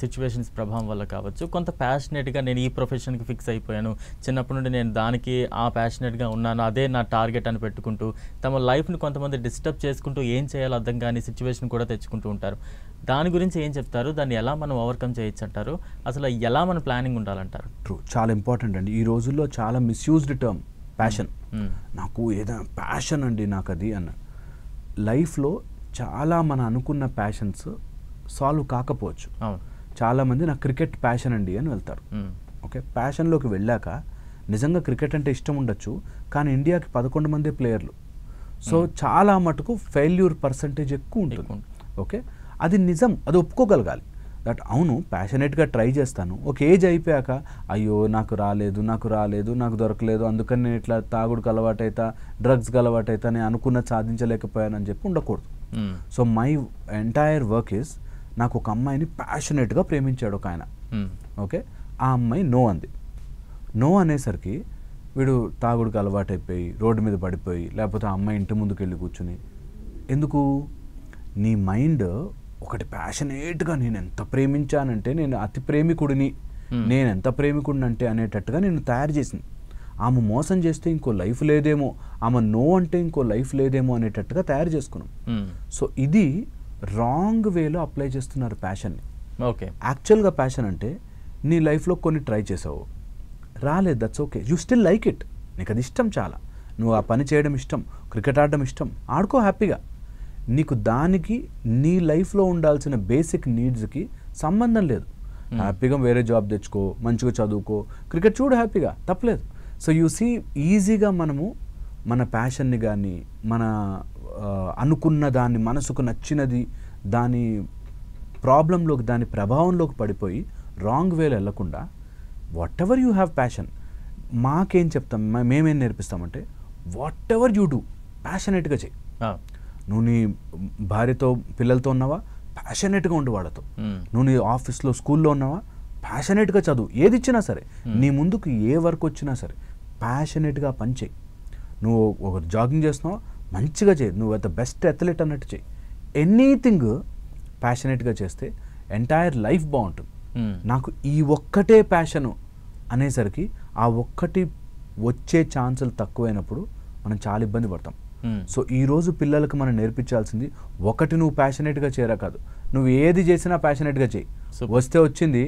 సిచ్యువేషన్స్ ప్రభావం వల్ల కావచ్చు, కొంత ప్యాషనేట్గా నేను ఈ ప్రొఫెషన్కి ఫిక్స్ అయిపోయాను, చిన్నప్పటి నుండి నేను దానికి ప్యాషనేట్గా ఉన్నాను, అదే నా టార్గెట్ అని పెట్టుకుంటూ తమ లైఫ్ని కొంతమంది డిస్టర్బ్ చేసుకుంటూ ఏం చేయాలో అర్థం కాని సిచ్యువేషన్ కూడా తెచ్చుకుంటూ ఉంటారు. దాని గురించి ఏం చెప్తారు? దాన్ని ఎలా మనం ఓవర్కమ్ చేయొచ్చు అంటారు? అసలు ఎలా మన ప్లానింగ్ ఉండాలంటారు? ట్రూ, చాలా ఇంపార్టెంట్ అండి. ఈ రోజుల్లో చాలా మిస్యూజ్డ్ టర్మ్ ప్యాషన్. నాకు ఏదైనా ప్యాషన్ అండి నాకు అది అన్న. లైఫ్లో చాలా మన అనుకున్న ప్యాషన్స్ సాల్వ్ కాకపోవచ్చు. చాలామంది నాకు క్రికెట్ ప్యాషన్ అండి అని వెళ్తారు. ఓకే, ప్యాషన్లోకి వెళ్ళాక నిజంగా క్రికెట్ అంటే ఇష్టం ఉండొచ్చు, కానీ ఇండియాకి 11 మందే ప్లేయర్లు. సో చాలా మటుకు ఫెయిల్యూర్ పర్సంటేజ్ ఎక్కువ ఉంటుంది. ఓకే, అది నిజం, అది ఒప్పుకోగలగాలి. దట్ అవును ప్యాషనేట్గా ట్రై చేస్తాను, ఒక ఏజ్ అయిపోయాక అయ్యో నాకు రాలేదు నాకు దొరకలేదు, అందుకని నేను ఇట్లా తాగుడుకు అలవాటైతా, డ్రగ్స్కి అలవాటైతా, నేను అనుకున్నది సాధించలేకపోయానని చెప్పి ఉండకూడదు. So my entire work is, నాకు ఒక అమ్మాయిని ప్యాషనేట్గా ప్రేమించాడు ఒక ఆయన. ఓకే, ఆ అమ్మాయి నో అంది. నో అనేసరికి వీడు తాగుడుకు అలవాటైపోయి రోడ్డు మీద పడిపోయి, లేకపోతే ఆ అమ్మాయి ఇంటి ముందుకు వెళ్ళి కూర్చుని, ఎందుకు నీ మైండ్ ఒకటి ప్యాషనేట్గా నేను ఎంత ప్రేమించానంటే నేను అతి ప్రేమికుడిని, నేను ఎంత ప్రేమికుడిని అంటే అనేటట్టుగా నేను తయారు చేసింది. ఆమె మోసం చేస్తే ఇంకో లైఫ్ లేదేమో, ఆమె నో అంటే ఇంకో లైఫ్ లేదేమో అనేటట్టుగా తయారు చేసుకున్నాం. సో ఇది రాంగ్ వేలో అప్లై చేస్తున్నారు ప్యాషన్ని. ఓకే, యాక్చువల్గా ప్యాషన్ అంటే నీ లైఫ్లో కొన్ని ట్రై చేసావు, రాలేదు, that's okay, you still like it, నీకు అది ఇష్టం, చాలా నువ్వు ఆ పని చేయడం ఇష్టం, క్రికెట్ ఆడడం ఇష్టం, ఆడుకో హ్యాపీగా. నీకు దానికి నీ లైఫ్లో ఉండాల్సిన బేసిక్ నీడ్స్కి సంబంధం లేదు. హ్యాపీగా వేరే జాబ్ తెచ్చుకో, మంచిగా చదువుకో, క్రికెట్ చూడు హ్యాపీగా, తప్పలేదు. సో యూ సీ ఈజీగా మనము మన ప్యాషన్ని కానీ మన అనుకున్న దాన్ని, మనసుకు నచ్చినది, దాని ప్రాబ్లంలోకి, దాని ప్రభావంలోకి పడిపోయి రాంగ్ వేలో వెళ్ళకుండా what ever you have passion, మాకేం చెప్తాం, మేమేం నేర్పిస్తామంటే వాట్ ఎవర్ యూ డూ ప్యాషనేట్గా చేయి. నువ్వు నీ భార్యతో పిల్లలతో ఉన్నావా, ప్యాషనేట్గా ఉండు వాళ్ళతో. నువ్వు నీ ఆఫీస్లో స్కూల్లో ఉన్నావా, ప్యాషనేట్గా చదువు. ఏది ఇచ్చినా సరే, నీ ముందుకు ఏ వర్క్ వచ్చినా సరే ప్యాషనేట్గా పని చేయి. నువ్వు ఒక జాగింగ్ చేస్తున్నావా, మంచిగా చేయి, నువ్వు ద బెస్ట్ అథ్లెట్ అన్నట్టు చేయి. ఎనీథింగ్ ప్యాషనేట్గా చేస్తే ఎంటైర్ లైఫ్ బాగుంటుంది. నాకు ఈ ఒక్కటే ప్యాషను అనేసరికి ఆ ఒక్కటి వచ్చే ఛాన్సులు తక్కువైనప్పుడు మనం చాలా ఇబ్బంది పడతాం. సో ఈరోజు పిల్లలకు మనం నేర్పించాల్సింది, ఒకటి నువ్వు ప్యాషనేట్గా చేయరా కాదు, నువ్వు ఏది చేసినా ప్యాషనేట్గా చేయి. వస్తే వచ్చింది,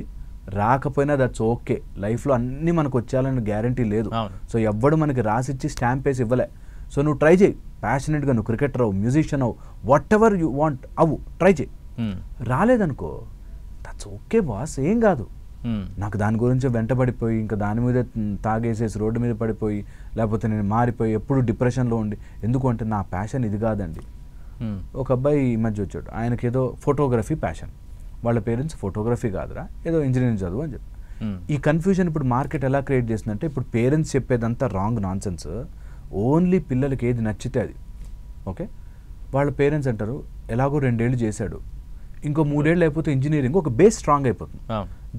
రాకపోయినా దట్స్ ఓకే. లైఫ్లో అన్నీ మనకు వచ్చేయాలని గ్యారంటీ లేదు. సో ఎవ్వడు మనకి రాసిచ్చి స్టాంప్ వేసి ఇవ్వలే. సో నువ్వు ట్రై చేయి ప్యాషనేట్గా, నువ్వు క్రికెటర్ అవ్వు, మ్యూజిషియన్ అవ్వు, వాట్ ఎవర్ యూ వాంట్ అవ్వు, ట్రై చేయి. రాలేదనుకో దట్స్ ఓకే బాస్, ఏం కాదు. నాకు దాని గురించి వెంటబడిపోయి ఇంకా దాని మీద తాగేసేసి రోడ్డు మీద పడిపోయి, లేకపోతే నేను మారిపోయి ఎప్పుడు డిప్రెషన్లో ఉండి, ఎందుకంటే నా ప్యాషన్ ఇది కాదండి, ఒక అబ్బాయి ఈ మధ్య వచ్చాడు, ఆయనకి ఏదో ఫోటోగ్రఫీ ప్యాషన్, వాళ్ళ పేరెంట్స్ ఫోటోగ్రఫీ కాదురా ఏదో ఇంజనీరింగ్ చదువు అని చెప్పి. ఈ కన్ఫ్యూజన్ ఇప్పుడు మార్కెట్ ఎలా క్రియేట్ చేస్తుందంటే, ఇప్పుడు పేరెంట్స్ చెప్పేదంతా రాంగ్ నాన్ సెన్స్, ఓన్లీ పిల్లలకి ఏది నచ్చితే అది. ఓకే, వాళ్ళ పేరెంట్స్ అంటారు ఎలాగో 2 ఏళ్ళు చేశాడు, ఇంకో 3 ఏళ్ళు అయిపోతే ఇంజనీరింగ్ ఒక బేస్ స్ట్రాంగ్ అయిపోతుంది.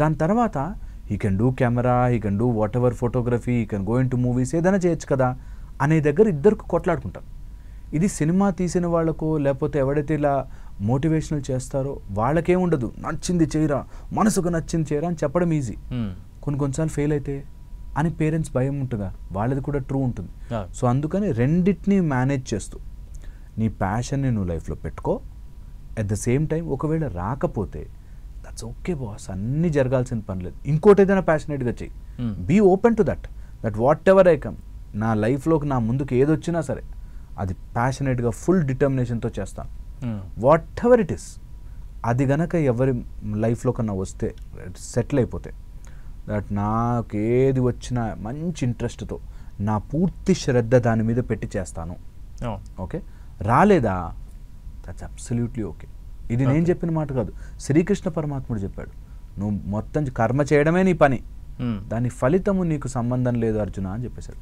దాని తర్వాత he can do camera, he can do what ever photography, he can go in to movies, ఏదైనా చేయొచ్చు కదా అనే దగ్గర ఇద్దరికి కొట్లాడుకుంటారు. ఇది సినిమా తీసిన వాళ్ళకు లేకపోతే ఎవడైతే ఇలా మోటివేషనల్ చేస్తారో వాళ్ళకేముండదు, నచ్చింది చేయరా, మనసుకు నచ్చింది చేయరా అని చెప్పడం ఈజీ. కొన్నిసార్లు ఫెయిల్ అయితే అని పేరెంట్స్ భయం ఉంటుందా, వాళ్ళది కూడా ట్రూ ఉంటుంది. సో అందుకని రెండింటినీ మేనేజ్ చేస్తూ నీ ప్యాషన్ని నువ్వు లైఫ్లో పెట్టుకో. అట్ ద సేమ్ టైం ఒకవేళ రాకపోతే దట్స్ ఓకే బాస్, అన్నీ జరగాల్సిన పని లేదు, ఇంకోటి ఏదైనా ప్యాషనేట్గా చెయ్యి. Be open to that whatever I come, నా లైఫ్లోకి నా ముందుకు ఏదొచ్చినా సరే అది ప్యాషనేట్గా ఫుల్ డిటర్మినేషన్తో చేస్తాను. వాట్ ఎవర్ ఇట్ ఈస్, అది గనక ఎవరి లైఫ్లో కన్నా వస్తే సెటిల్ అయిపోతే దట్ నాకు ఏది వచ్చినా మంచి ఇంట్రెస్ట్తో నా పూర్తి శ్రద్ధ దాని మీద పెట్టి చేస్తాను. ఓకే, రాలేదా దట్స్ అబ్సల్యూట్లీ ఓకే. ఇది నేను చెప్పిన మాట కాదు, శ్రీకృష్ణ పరమాత్ముడు చెప్పాడు, నువ్వు మొత్తం కర్మ చేయడమే నీ పని, దాని ఫలితము నీకు సంబంధం లేదు అర్జున అని చెప్పేశాడు.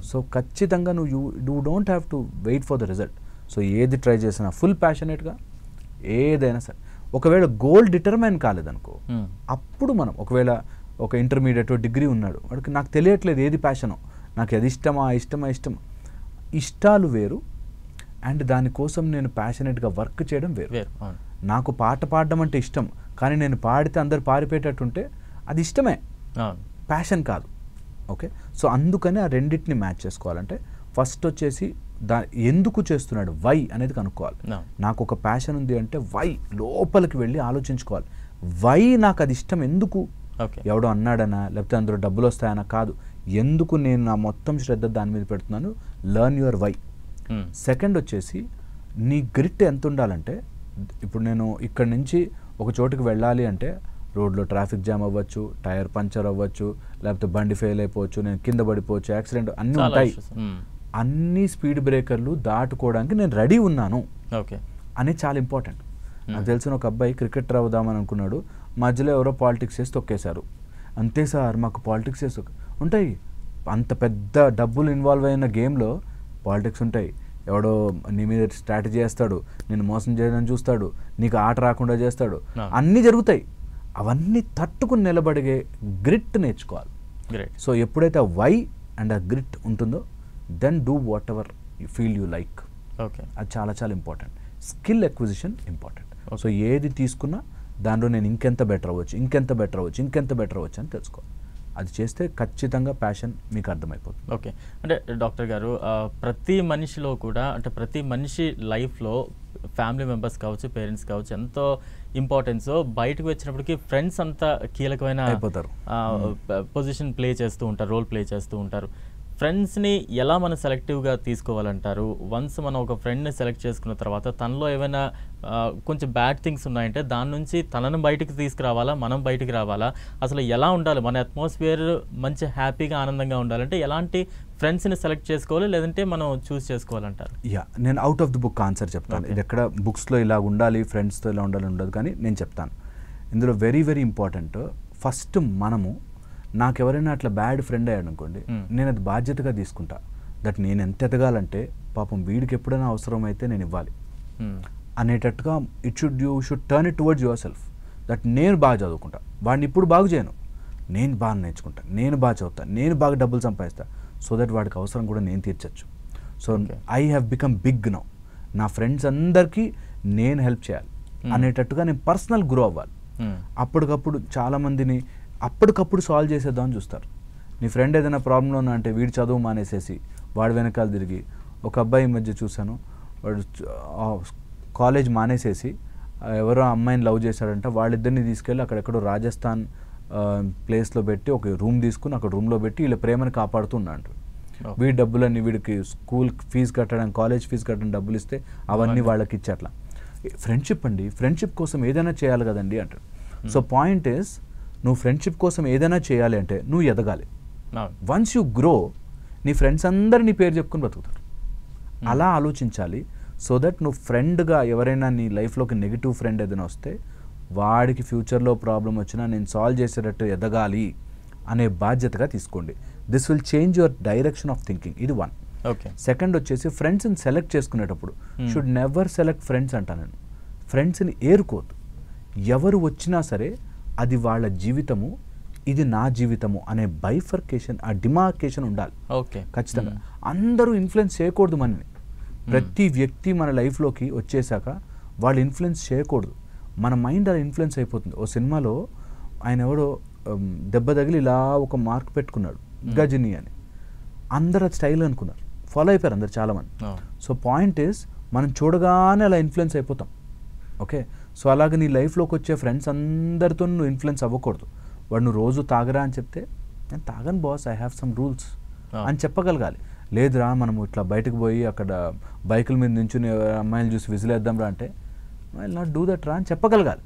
సో ఖచ్చితంగా నువ్వు you don't have to wait for the result. So ఏది ట్రై చేసినా ఫుల్ ప్యాషనేట్గా ఏదైనా సరే. ఒకవేళ గోల్ డిటర్మైన్ కాలేదనుకో, అప్పుడు మనం ఒకవేళ ఒక ఇంటర్మీడియట్ డిగ్రీ ఉన్నాడు, వాడికి నాకు తెలియట్లేదు ఏది ప్యాషనో, నాకు అది ఇష్టమా ఇష్టాలు వేరు అండ్ దానికోసం నేను ప్యాషనేట్గా వర్క్ చేయడం వేరు. నాకు పాట పాడడం అంటే ఇష్టం, కానీ నేను పాడితే అందరు పారిపోయేటట్టుంటే అది ఇష్టమే, ప్యాషన్ కాదు. ఓకే, సో అందుకని ఆ రెండింటిని మ్యాచ్ చేసుకోవాలంటే ఫస్ట్ వచ్చేసి ఎందుకు చేస్తున్నాడు, వై అనేది కనుక్కోవాలి. నాకు ఒక ప్యాషన్ ఉంది అంటే వై లోపలికి వెళ్ళి ఆలోచించుకోవాలి. వై నాకు అది ఇష్టం ఎందుకు, ఎవడో అన్నాడనా లేకపోతే అందులో డబ్బులు వస్తాయనా కాదు, ఎందుకు నేను నా మొత్తం శ్రద్ధ దాని మీద పెడుతున్నాను. Learn your why. సెకండ్ వచ్చేసి నీ గ్రిట్ ఎంత ఉండాలంటే, ఇప్పుడు నేను ఇక్కడి నుంచి ఒక చోటుకి వెళ్ళాలి అంటే రోడ్లో ట్రాఫిక్ జామ్ అవ్వచ్చు, టైర్ పంచర్ అవ్వచ్చు, లేకపోతే బండి ఫెయిల్ అయిపోవచ్చు, నేను కింద పడిపోవచ్చు, యాక్సిడెంట్ అన్నీ ఉంటాయి. అన్ని స్పీడ్ బ్రేకర్లు దాటుకోవడానికి నేను రెడీ ఉన్నాను అనేది చాలా ఇంపార్టెంట్. నాకు తెలిసిన ఒక అబ్బాయి క్రికెటర్ అవుదామని అనుకున్నాడు, మధ్యలో ఎవరో పాలిటిక్స్ చేసి తొక్కేశారు. అంతే సార్, మాకు పాలిటిక్స్ చేసి ఉంటాయి, అంత పెద్ద డబ్బులు ఇన్వాల్వ్ అయిన గేమ్లో పాలిటిక్స్ ఉంటాయి. ఎవడో నీ మీద స్ట్రాటజీ చేస్తాడు, నేను మోసం చేయడానికి చూస్తాడు, నీకు ఆట రాకుండా చేస్తాడు, అన్నీ జరుగుతాయి. అవన్నీ తట్టుకుని నిలబడే గ్రిట్ నేర్చుకోవాలి. సో ఎప్పుడైతే వై అండ్ ఆ గ్రిట్ ఉంటుందో then do whatever you feel you like. అది చాలా చాలా important. Skill acquisition important. So ఏది తీసుకున్నా దానిలో నేను ఇంకెంత బెటర్ అవ్వచ్చు అని తెలుసుకోవాలి. అది చేస్తే ఖచ్చితంగా ప్యాషన్ మీకు అర్థమైపోతుంది. ఓకే, అంటే డాక్టర్ గారు ప్రతి మనిషిలో కూడా, అంటే ప్రతి మనిషి లైఫ్లో ఫ్యామిలీ మెంబర్స్ కావచ్చు, పేరెంట్స్ కావచ్చు, ఎంతో ఇంపార్టెన్స్. బయటకు వచ్చినప్పటికీ ఫ్రెండ్స్ అంతా కీలకమైన పొజిషన్ ప్లే చేస్తూ ఉంటారు, రోల్ ప్లే చేస్తూ ఉంటారు. ఫ్రెండ్స్ని ఎలా మనం సెలెక్టివ్గా తీసుకోవాలంటారు? వన్స్ మనం ఒక ఫ్రెండ్ని సెలెక్ట్ చేసుకున్న తర్వాత తనలో ఏమైనా కొంచెం బ్యాడ్ థింగ్స్ ఉన్నాయంటే దాని నుంచి తనను బయటికి తీసుకురావాలా, మనం బయటికి రావాలా? అసలు ఎలా ఉండాలి మన అట్మాస్ఫియర్? మంచి హ్యాపీగా ఆనందంగా ఉండాలంటే ఎలాంటి ఫ్రెండ్స్ని సెలెక్ట్ చేసుకోవాలి, లేదంటే మనం చూస్ చేసుకోవాలంటారు? నేను out of the book answer చెప్తాను. ఇది ఎక్కడ బుక్స్లో ఇలా ఉండాలి, ఫ్రెండ్స్తో ఇలా ఉండాలి ఉండదు, కానీ నేను చెప్తాను. ఇందులో వెరీ వెరీ ఇంపార్టెంట్. ఫస్ట్ మనము, నాకు ఎవరైనా అట్లా బ్యాడ్ ఫ్రెండ్ అయ్యాడు అనుకోండి, నేను అది బాధ్యతగా తీసుకుంటా. దట్ నేను ఎంత ఎదగాలంటే పాపం వీడికి ఎప్పుడైనా అవసరం అయితే నేను ఇవ్వాలి అనేటట్టుగా you should turn it towards yourself. That నేను బాగా చదువుకుంటా, వాడిని ఇప్పుడు బాగు చేయను, నేను బాగా నేర్చుకుంటా, నేను బాగా చదువుతాను, నేను బాగా డబ్బులు సంపాదిస్తా, సో దట్ వాడికి అవసరం కూడా నేను తీర్చచ్చు. So I have become big now, నా ఫ్రెండ్స్ అందరికీ నేను హెల్ప్ చేయాలి అనేటట్టుగా నేను పర్సనల్ గ్రో అవ్వాలి. అప్పటికప్పుడు చాలామందిని అప్పటికప్పుడు సాల్వ్ చేసేద్దామని చూస్తారు. నీ ఫ్రెండ్ ఏదైనా ప్రాబ్లంలో ఉన్నా అంటే వీడు చదువు మానేసేసి వాడు వెనకాల తిరిగి, ఒక అబ్బాయి మధ్య చూశాను, వాడు కాలేజ్ మానేసేసి ఎవరో అమ్మాయిని లవ్ చేశాడంట, వాళ్ళిద్దరిని తీసుకెళ్ళి అక్కడెక్కడో రాజస్థాన్ ప్లేస్లో పెట్టి ఒక రూమ్ తీసుకుని అక్కడ రూమ్లో పెట్టి వీళ్ళ ప్రేమను కాపాడుతున్నాడు. వీడి డబ్బులన్నీ వీడికి స్కూల్ ఫీజు కట్టడం, కాలేజ్ ఫీజు కట్టడం డబ్బులు ఇస్తే అవన్నీ వాళ్ళకి ఇచ్చి అట్లా. ఫ్రెండ్షిప్ అండి, ఫ్రెండ్షిప్ కోసం ఏదైనా చేయాలి కదండి అంటాడు. సో పాయింట్ ఈస్, నువ్వు ఫ్రెండ్షిప్ కోసం ఏదైనా చేయాలి అంటే నువ్వు ఎదగాలి. వన్స్ యూ గ్రో, నీ ఫ్రెండ్స్ అందరూ నీ పేరు చెప్పుకొని బతుకుతారు. అలా ఆలోచించాలి. సో దట్ నువ్వు ఫ్రెండ్గా ఎవరైనా నీ లైఫ్లోకి నెగిటివ్ ఫ్రెండ్ ఏదైనా వస్తే వాడికి ఫ్యూచర్లో ప్రాబ్లం వచ్చినా నేను సాల్వ్ చేసేటట్టు ఎదగాలి అనే బాధ్యతగా తీసుకోండి. This will change your direction of thinking. ఇది 1. ఓకే. సెకండ్ వచ్చేసి ఫ్రెండ్స్ని సెలెక్ట్ చేసుకునేటప్పుడు షుడ్ నెవర్ సెలెక్ట్ ఫ్రెండ్స్ అంటాను నేను. ఫ్రెండ్స్ని ఏరుకోవద్దు. ఎవరు వచ్చినా సరే అది వాళ్ళ జీవితము, ఇది నా జీవితము అనే బైఫర్కేషన్, ఆ డిమార్కేషన్ ఉండాలి. ఓకే. ఖచ్చితంగా అందరూ ఇన్ఫ్లుయెన్స్ చేయకూడదు మనని. ప్రతి వ్యక్తి మన లైఫ్లోకి వచ్చేసాక వాళ్ళు ఇన్ఫ్లుయెన్స్ చేయకూడదు. మన మైండ్ అలా ఇన్ఫ్లుయెన్స్ అయిపోతుంది. ఓ సినిమాలో ఆయన ఎవడో దెబ్బ తగిలి ఇలా ఒక మార్క్ పెట్టుకున్నాడు, గజని అని. అందరు అది స్టైల్ అనుకున్నారు, ఫాలో అయిపోయారు అందరు చాలామంది. సో పాయింట్ ఈస్ మనం చూడగానే అలా ఇన్ఫ్లుయెన్స్ అయిపోతాం. ఓకే. సో అలాగే నీ లైఫ్లోకి వచ్చే ఫ్రెండ్స్ అందరితో నువ్వు ఇన్ఫ్లుయెన్స్ అవ్వకూడదు. వాడు నువ్వు రోజు తాగరా అని చెప్తే నేను తాగను boss, I have some rules అని చెప్పగలగాలి. లేదురా మనం ఇట్లా బయటకు పోయి అక్కడ బైకుల మీద నుంచి అమ్మాయిలు చూసి విజిలేద్దాం రా అంటే I will not do that రా అని చెప్పగలగాలి.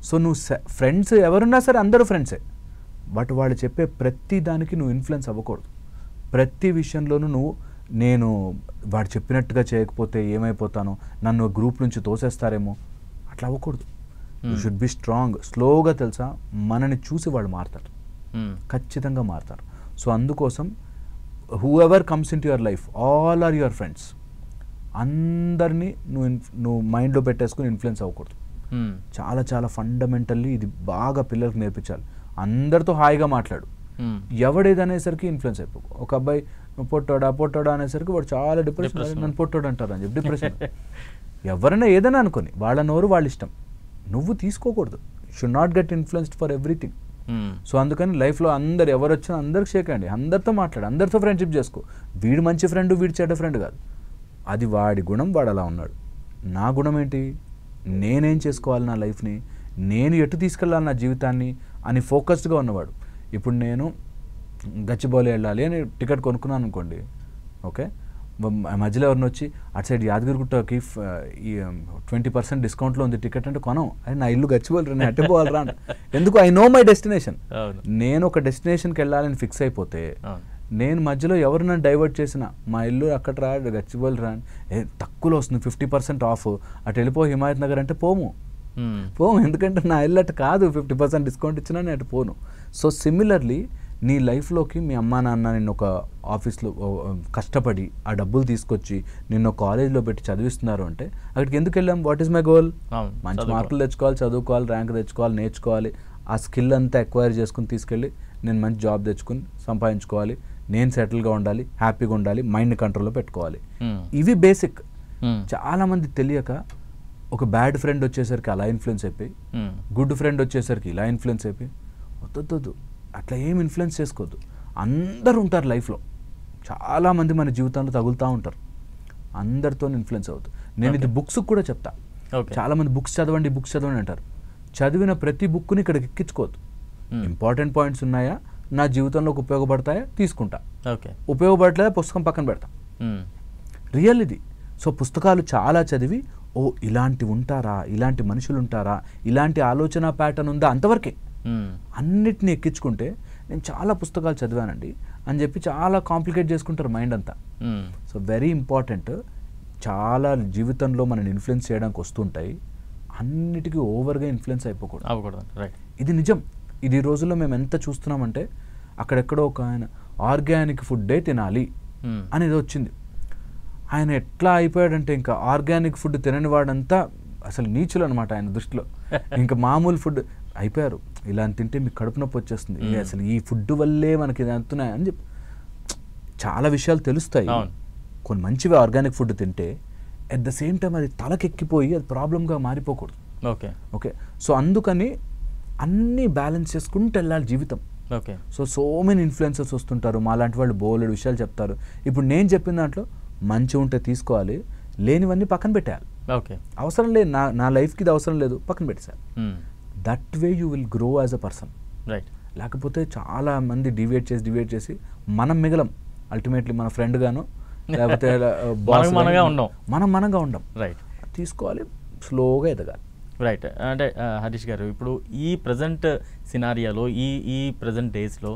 సో నువ్వు ఫ్రెండ్స్ ఎవరున్నా సరే అందరూ ఫ్రెండ్సే, బట్ వాళ్ళు చెప్పే ప్రతి దానికి నువ్వు ఇన్ఫ్లుయెన్స్ అవ్వకూడదు. ప్రతి విషయంలోనూ నువ్వు నేను వాడు చెప్పినట్టుగా చేయకపోతే ఏమైపోతానో, నన్ను గ్రూప్ నుంచి తోసేస్తారేమో, అట్లా అవ్వకూడదు. You should be strong. స్లోగా తెలుసా మనని చూసి వాళ్ళు మారుతారు, ఖచ్చితంగా మారుతారు. సో అందుకోసం whoever comes into your life all are your friends. అందరినీ నువ్వు మైండ్లో పెట్టేసుకుని ఇన్ఫ్లుయెన్స్ అవ్వకూడదు. చాలా చాలా ఫండమెంటల్లీ ఇది బాగా పిల్లలకు నేర్పించాలి. అందరితో హాయిగా మాట్లాడు. ఎవడేదనేసరికి ఇన్ఫ్లుయెన్స్ అయిపో. ఒక అబ్బాయి పొట్టోడా అనేసరికి వాడు చాలా డిప్రెషన్, నన్ను పొట్టోడు అంటారు అని చెప్పి డిప్రెషన్. ఎవరైనా ఏదైనా అనుకోని వాళ్ళ నోరు వాళ్ళ ఇష్టం, నువ్వు తీసుకోకూడదు. Should not get influenced for everything. So అందుకని లైఫ్లో అందరు ఎవరు వచ్చినా అందరికి షేక్ అండి, అందరితో మాట్లాడు, అందరితో ఫ్రెండ్షిప్ చేసుకో. వీడు మంచి ఫ్రెండ్, వీడు చెడ్డ ఫ్రెండ్ కాదు. అది వాడి గుణం, వాడు అలా ఉన్నాడు. నా గుణం ఏంటి, నేనేం చేసుకోవాలి నా లైఫ్ని, నేను ఎటు తీసుకెళ్ళాలి నా జీవితాన్ని అని ఫోకస్డ్గా ఉన్నవాడు. ఇప్పుడు నేను గచ్చిబౌలి వెళ్ళాలి అని టికెట్ కొనుక్కున్నాను అనుకోండి, ఓకే, మధ్యలో ఎవరిని వచ్చి అటు సైడ్ యాదగిరిగుట్టకి ఈ 20% డిస్కౌంట్లో ఉంది టికెట్ అంటే కొనం. అది నా ఇల్లు గచ్చిబౌలి, నేను అట్టే పోవాలరా అంట. ఎందుకు, ఐ నో మై డెస్టినేషన్. నేను ఒక డెస్టినేషన్కి వెళ్ళాలని ఫిక్స్ అయిపోతే నేను మధ్యలో ఎవరు నన్ను డైవర్ట్ చేసిన, మా ఇల్లు అక్కడ రా, గచ్చిబౌలి రా, తక్కువలో వస్తుంది 50% ఆఫ్, అటు వెళ్ళిపో హిమాయత్ నగర్ అంటే పోము. ఎందుకంటే నా ఇల్లు అటు కాదు, 50% డిస్కౌంట్ ఇచ్చినా నేను అటు పోను. సో సిమిలర్లీ నీ లైఫ్లోకి మీ అమ్మా నాన్న నిన్ను ఒక ఆఫీస్లో కష్టపడి ఆ డబ్బులు తీసుకొచ్చి నిన్ను కాలేజ్లో పెట్టి చదివిస్తున్నారు అంటే అక్కడికి ఎందుకు వెళ్ళాం? What is my goal? మంచి మార్కులు తెచ్చుకోవాలి, చదువుకోవాలి, ర్యాంక్ తెచ్చుకోవాలి, నేర్చుకోవాలి, ఆ స్కిల్ అంతా ఎక్వైర్ చేసుకుని తీసుకెళ్ళి నేను మంచి జాబ్ తెచ్చుకుని సంపాదించుకోవాలి, నేను సెటిల్గా ఉండాలి, హ్యాపీగా ఉండాలి, మైండ్ కంట్రోల్లో పెట్టుకోవాలి. ఇవి బేసిక్. చాలామంది తెలియక ఒక బ్యాడ్ ఫ్రెండ్ వచ్చేసరికి అలా ఇన్ఫ్లుయెన్స్ అయిపోయి, గుడ్ ఫ్రెండ్ వచ్చేసరికి ఇలా ఇన్ఫ్లుయెన్స్ అయిపోయి, వద్దు అట్లా ఏం ఇన్ఫ్లుయెన్స్ చేసుకోవద్దు. అందరూ ఉంటారు లైఫ్లో, చాలామంది మన జీవితంలో తగులుతూ ఉంటారు, అందరితో ఇన్ఫ్లుయెన్స్ అవుతుంది. నేను ఇది బుక్స్కి కూడా చెప్తా. చాలామంది బుక్స్ చదవండి అంటారు. చదివిన ప్రతి బుక్ని ఇక్కడికి ఎక్కించుకోవద్దు. ఇంపార్టెంట్ పాయింట్స్ ఉన్నాయా, నా జీవితంలోకి ఉపయోగపడతాయా తీసుకుంటా, ఉపయోగపడలేదా పుస్తకం పక్కన పెడతా. రియల్ ఇది. సో పుస్తకాలు చాలా చదివి ఓ ఇలాంటి ఉంటారా, ఇలాంటి మనుషులు ఉంటారా, ఇలాంటి ఆలోచన ప్యాటర్న్ ఉందా, అంతవరకే. అన్నిటిని ఎక్కించుకుంటే నేను చాలా పుస్తకాలు చదివానండి అని చెప్పి చాలా కాంప్లికేట్ చేసుకుంటారు మైండ్ అంతా. So very important. చాలా జీవితంలో మనని ఇన్ఫ్లుయెన్స్ చేయడానికి వస్తుంటాయి, అన్నిటికీ ఓవర్గా ఇన్ఫ్లుయెన్స్ అయిపోకూడదు. ఇది నిజం. ఇది ఈ రోజుల్లో మేము ఎంత చూస్తున్నామంటే అక్కడెక్కడో ఒక ఆయన ఆర్గానిక్ ఫుడ్డే తినాలి అనేది వచ్చింది. ఆయన ఎట్లా అయిపోయాడంటే ఇంకా ఆర్గానిక్ ఫుడ్ తినని వాడంతా అసలు నీచులు అనమాట ఆయన దృష్టిలో. ఇంకా మామూలు ఫుడ్ అయిపోయారు. ఇలా తింటే మీకు కడుపు నొప్పి వచ్చేస్తుంది, అసలు ఈ ఫుడ్ వల్లే మనకి ఇది అంటున్నాయి అని చెప్పి చాలా విషయాలు తెలుస్తాయి. కొన్ని మంచివి ఆర్గానిక్ ఫుడ్ తింటే అట్ ద సేమ్ టైం అది తలకెక్కిపోయి అది ప్రాబ్లంగా మారిపోకూడదు. ఓకే. సో అందుకని అన్నీ బ్యాలెన్స్ చేసుకుంటూ వెళ్ళాలి జీవితం. సో మెనీ ఇన్ఫ్లుయెన్సర్స్ వస్తుంటారు, మాలాంటి వాళ్ళు బోలెడు విషయాలు చెప్తారు. ఇప్పుడు నేను చెప్పిన దాంట్లో మంచి ఉంటే తీసుకోవాలి, లేనివన్నీ పక్కన పెట్టేయాలి. అవసరం లేదు, నా లైఫ్కి ఇది అవసరం లేదు, పక్కన పెట్టేసారు. That way you will grow as a person. లేకపోతే చాలా మంది డివేట్ చేసి మనం మిగలం. అల్టిమేట్లీ మన ఫ్రెండ్ గాను లేకపోతే మనంగా ఉండం. తీసుకోవాలి, స్లోగా ఎదగాలి. రైట్. అంటే హరీష్ గారు, ఇప్పుడు ఈ ప్రజెంట్ సినారియాలో ఈ ప్రజెంట్ డేస్లో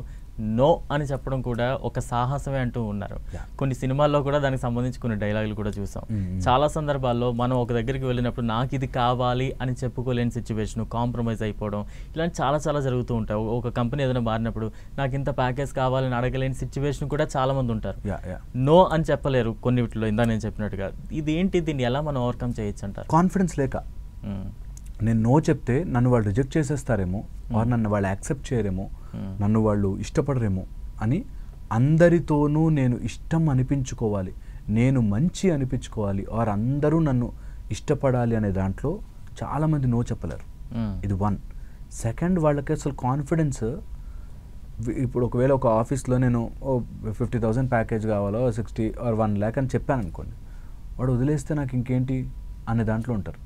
నో అని చెప్పడం కూడా ఒక సాహసమే అంటూ ఉన్నారు. కొన్ని సినిమాల్లో కూడా దానికి సంబంధించి కొన్ని డైలాగులు కూడా చూసాం. చాలా సందర్భాల్లో మనం ఒక దగ్గరికి వెళ్ళినప్పుడు నాకు ఇది కావాలి అని చెప్పుకోలేని సిచ్యువేషన్, కాంప్రమైజ్ అయిపోవడం, ఇలాంటి చాలా చాలా జరుగుతూ ఉంటాయి. ఒక కంపెనీ ఏదైనా మారినప్పుడు నాకు ఇంత ప్యాకేజ్ కావాలని అడగలేని సిచ్యువేషన్ కూడా చాలా మంది ఉంటారు. నో అని చెప్పలేరు కొన్నిటిలో, ఇందా నేను చెప్పినట్టుగా. ఇది ఏంటి, దీన్ని ఎలా మనం ఓవర్కమ్ చేయొచ్చు అంటారు? కాన్ఫిడెన్స్ లేక. నేను నో చెప్తే నన్ను వాళ్ళు రిజెక్ట్ చేసేస్తారేమో, ఆర్ నన్ను వాళ్ళు యాక్సెప్ట్ చేయరేమో, నన్ను వాళ్ళు ఇష్టపడరేమో అని అందరితోనూ నేను ఇష్టం అనిపించుకోవాలి, నేను మంచి అనిపించుకోవాలి, ఆర్ అందరూ నన్ను ఇష్టపడాలి అనే దాంట్లో చాలామంది నో చెప్పలేరు. ఇది 1. సెకండ్, వాళ్ళకి అసలు కాన్ఫిడెన్స్. ఇప్పుడు ఒకవేళ ఒక ఆఫీస్లో నేను 50,000 ప్యాకేజ్ కావాలో 60 ఆర్ 1 lakh అని చెప్పాను అనుకోండి, వాడు వదిలేస్తే నాకు ఇంకేంటి అనే దాంట్లో ఉంటారు.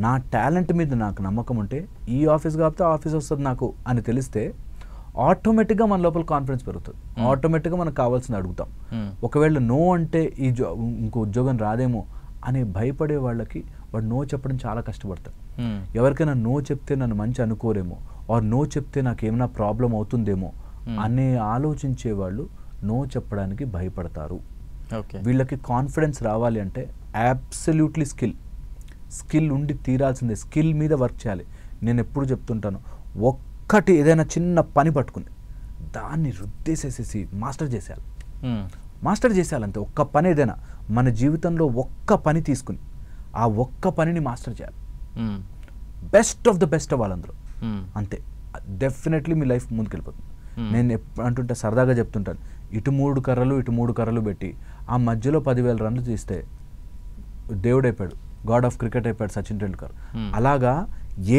నా టాలెంట్ మీద నాకు నమ్మకం ఉంటే ఈ ఆఫీస్ కాకపోతే ఆఫీస్ వస్తుంది నాకు అని తెలిస్తే ఆటోమేటిక్గా మన లోపల కాన్ఫిడెన్స్ పెరుగుతుంది. ఆటోమేటిక్గా మనకు కావాల్సింది అడుగుతాం. ఒకవేళ నో అంటే ఇంకో ఉద్యోగం రాదేమో అని భయపడే వాళ్ళకి వాడు నో చెప్పడం చాలా కష్టపడతాడు. ఎవరికైనా నో చెప్తే నన్ను మంచి అనుకోరేమో, ఆర్ నో చెప్తే నాకు ఏమైనా ప్రాబ్లం అవుతుందేమో అనే ఆలోచించే వాళ్ళు నో చెప్పడానికి భయపడతారు. వీళ్ళకి కాన్ఫిడెన్స్ రావాలి అంటే అబ్సల్యూట్లీ స్కిల్ ఉండి తీరాల్సిందే. స్కిల్ మీద వర్క్ చేయాలి. నేను ఎప్పుడు చెప్తుంటాను, ఒక్కటి ఏదైనా చిన్న పని పట్టుకుని దాన్ని రుద్దేసేసేసి మాస్టర్ చేసేయాలంతే. ఒక్క పని ఏదైనా మన జీవితంలో ఒక్క పని తీసుకుని ఆ ఒక్క పనిని మాస్టర్ చేయాలి. బెస్ట్ ఆఫ్ ద బెస్ట్ అవ్వాలందరూ అంతే. డెఫినెట్లీ మీ లైఫ్ ముందుకెళ్ళిపోతుంది. నేను అంటుంటే సరదాగా చెప్తుంటాను, ఇటు 3 కర్రలు పెట్టి ఆ మధ్యలో 10,000 రన్లు తీస్తే దేవుడైపోయాడు, గాడ్ ఆఫ్ క్రికెట్ అయిపోయాడు సచిన్ టెండూల్కర్. అలాగా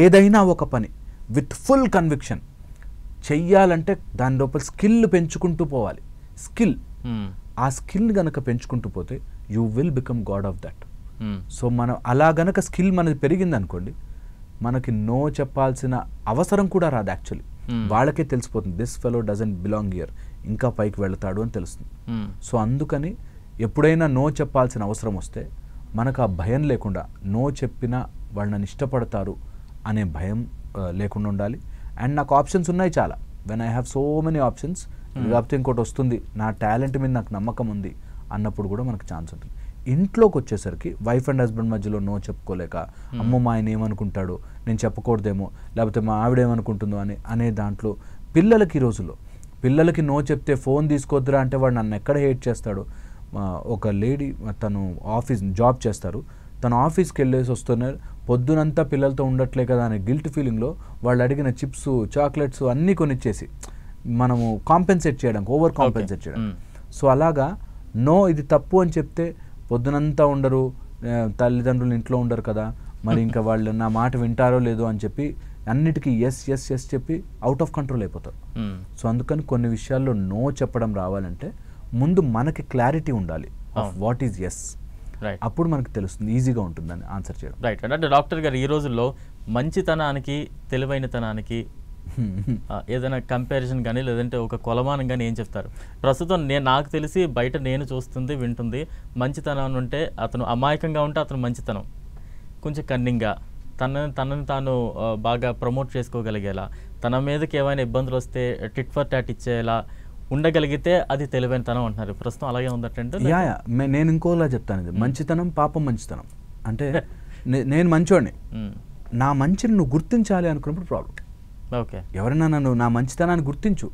ఏదైనా ఒక పని విత్ ఫుల్ కన్విక్షన్ చెయ్యాలంటే దాని లోపల స్కిల్ పెంచుకుంటూ పోవాలి. ఆ స్కిల్ గనక పెంచుకుంటూ పోతే you will become God of that. So మనం అలా గనక స్కిల్ మనది పెరిగింది అనుకోండి, మనకి నో చెప్పాల్సిన అవసరం కూడా రాదు. యాక్చువల్లీ వాళ్ళకే తెలిసిపోతుంది, this fellow doesn't belong here, ఇంకా పైకి వెళ్తాడు అని తెలుస్తుంది. సో అందుకని ఎప్పుడైనా నో చెప్పాల్సిన అవసరం వస్తే మనకు ఆ భయం లేకుండా, నో చెప్పినా వాళ్ళు నన్ను ఇష్టపడతారు అనే భయం లేకుండా ఉండాలి. అండ్ నాకు ఆప్షన్స్ ఉన్నాయి చాలా. When I have so many options, కాకపోతే ఇంకోటి వస్తుంది, నా టాలెంట్ మీద నాకు నమ్మకం ఉంది అన్నప్పుడు కూడా మనకు ఛాన్స్ ఉంటుంది. ఇంట్లోకి వచ్చేసరికి వైఫ్ అండ్ హస్బెండ్ మధ్యలో నో చెప్పుకోలేక, అమ్మో మా ఆయన ఏమనుకుంటాడు, నేను చెప్పకూడదేమో, లేకపోతే మా ఆవిడ ఏమనుకుంటుందో అనే దాంట్లో ఈ రోజుల్లో పిల్లలకి నో చెప్తే ఫోన్ తీసుకోవద్దురా అంటే వాడు నన్ను ఎక్కడ హేట్ చేస్తాడు. ఒక లేడీ తను జాబ్ చేస్తారు, తను ఆఫీస్కి వెళ్ళేసి వస్తున్నారు, పొద్దునంతా పిల్లలతో ఉండట్లే కదా అనే గిల్ట్ ఫీలింగ్లో వాళ్ళు అడిగిన చిప్స్, చాక్లెట్స్ అన్నీ కొనిచ్చేసి మనము కాంపెన్సేట్ చేయడానికి, ఓవర్ కాంపెన్సేట్ చేయడానికి. సో అలాగా నో ఇది తప్పు అని చెప్తే పొద్దునంతా ఉండరు, తల్లిదండ్రులు ఇంట్లో ఉండరు కదా, మరి ఇంకా వాళ్ళు నా మాట వింటారో లేదో అని చెప్పి అన్నిటికీ ఎస్ చెప్పి అవుట్ ఆఫ్ కంట్రోల్ అయిపోతారు. సో అందుకని కొన్ని విషయాల్లో నో చెప్పడం రావాలంటే ముందు మనకి క్లారిటీ ఉండాలి ఆఫ్ వాట్ ఈజ్ ఎస్. అప్పుడు మనకు తెలుస్తుంది, ఈజీగా ఉంటుందని ఆన్సర్ చేయడం. రైట్. అంటే డాక్టర్ గారు, ఈ రోజుల్లో మంచితనానికి తెలివైనతనానికి ఏదైనా కంపారిజన్ కానీ లేదంటే ఒక కొలమానం కానీ ఏం చెప్తారు? ప్రస్తుతం నాకు తెలిసి బయట నేను చూస్తుంది వింటుంది, మంచితనం ఉంటే అతను అమాయకంగా ఉంటే అతను మంచితనం, కొంచెం కన్నింగ్గా తనని తాను బాగా ప్రమోట్ చేసుకోగలిగేలా, తన మీదకి ఏమైనా ఇబ్బందులు వస్తే టిట్ ఫర్ టాట్ ఇచ్చేలా ఉండగలిగితే అది తెలివైనతనం అంటున్నారు. ప్రస్తుతం అలాగే ఉందటంటే నేను ఇంకోలా చెప్తాను, ఇది మంచితనం పాపం. మంచితనం అంటే నేను మంచోడిని, నా మంచిని నువ్వు గుర్తించాలి అనుకున్నప్పుడు ప్రాబ్లం. ఓకే, ఎవరైనా నన్ను నా మంచితనాన్ని గుర్తించు,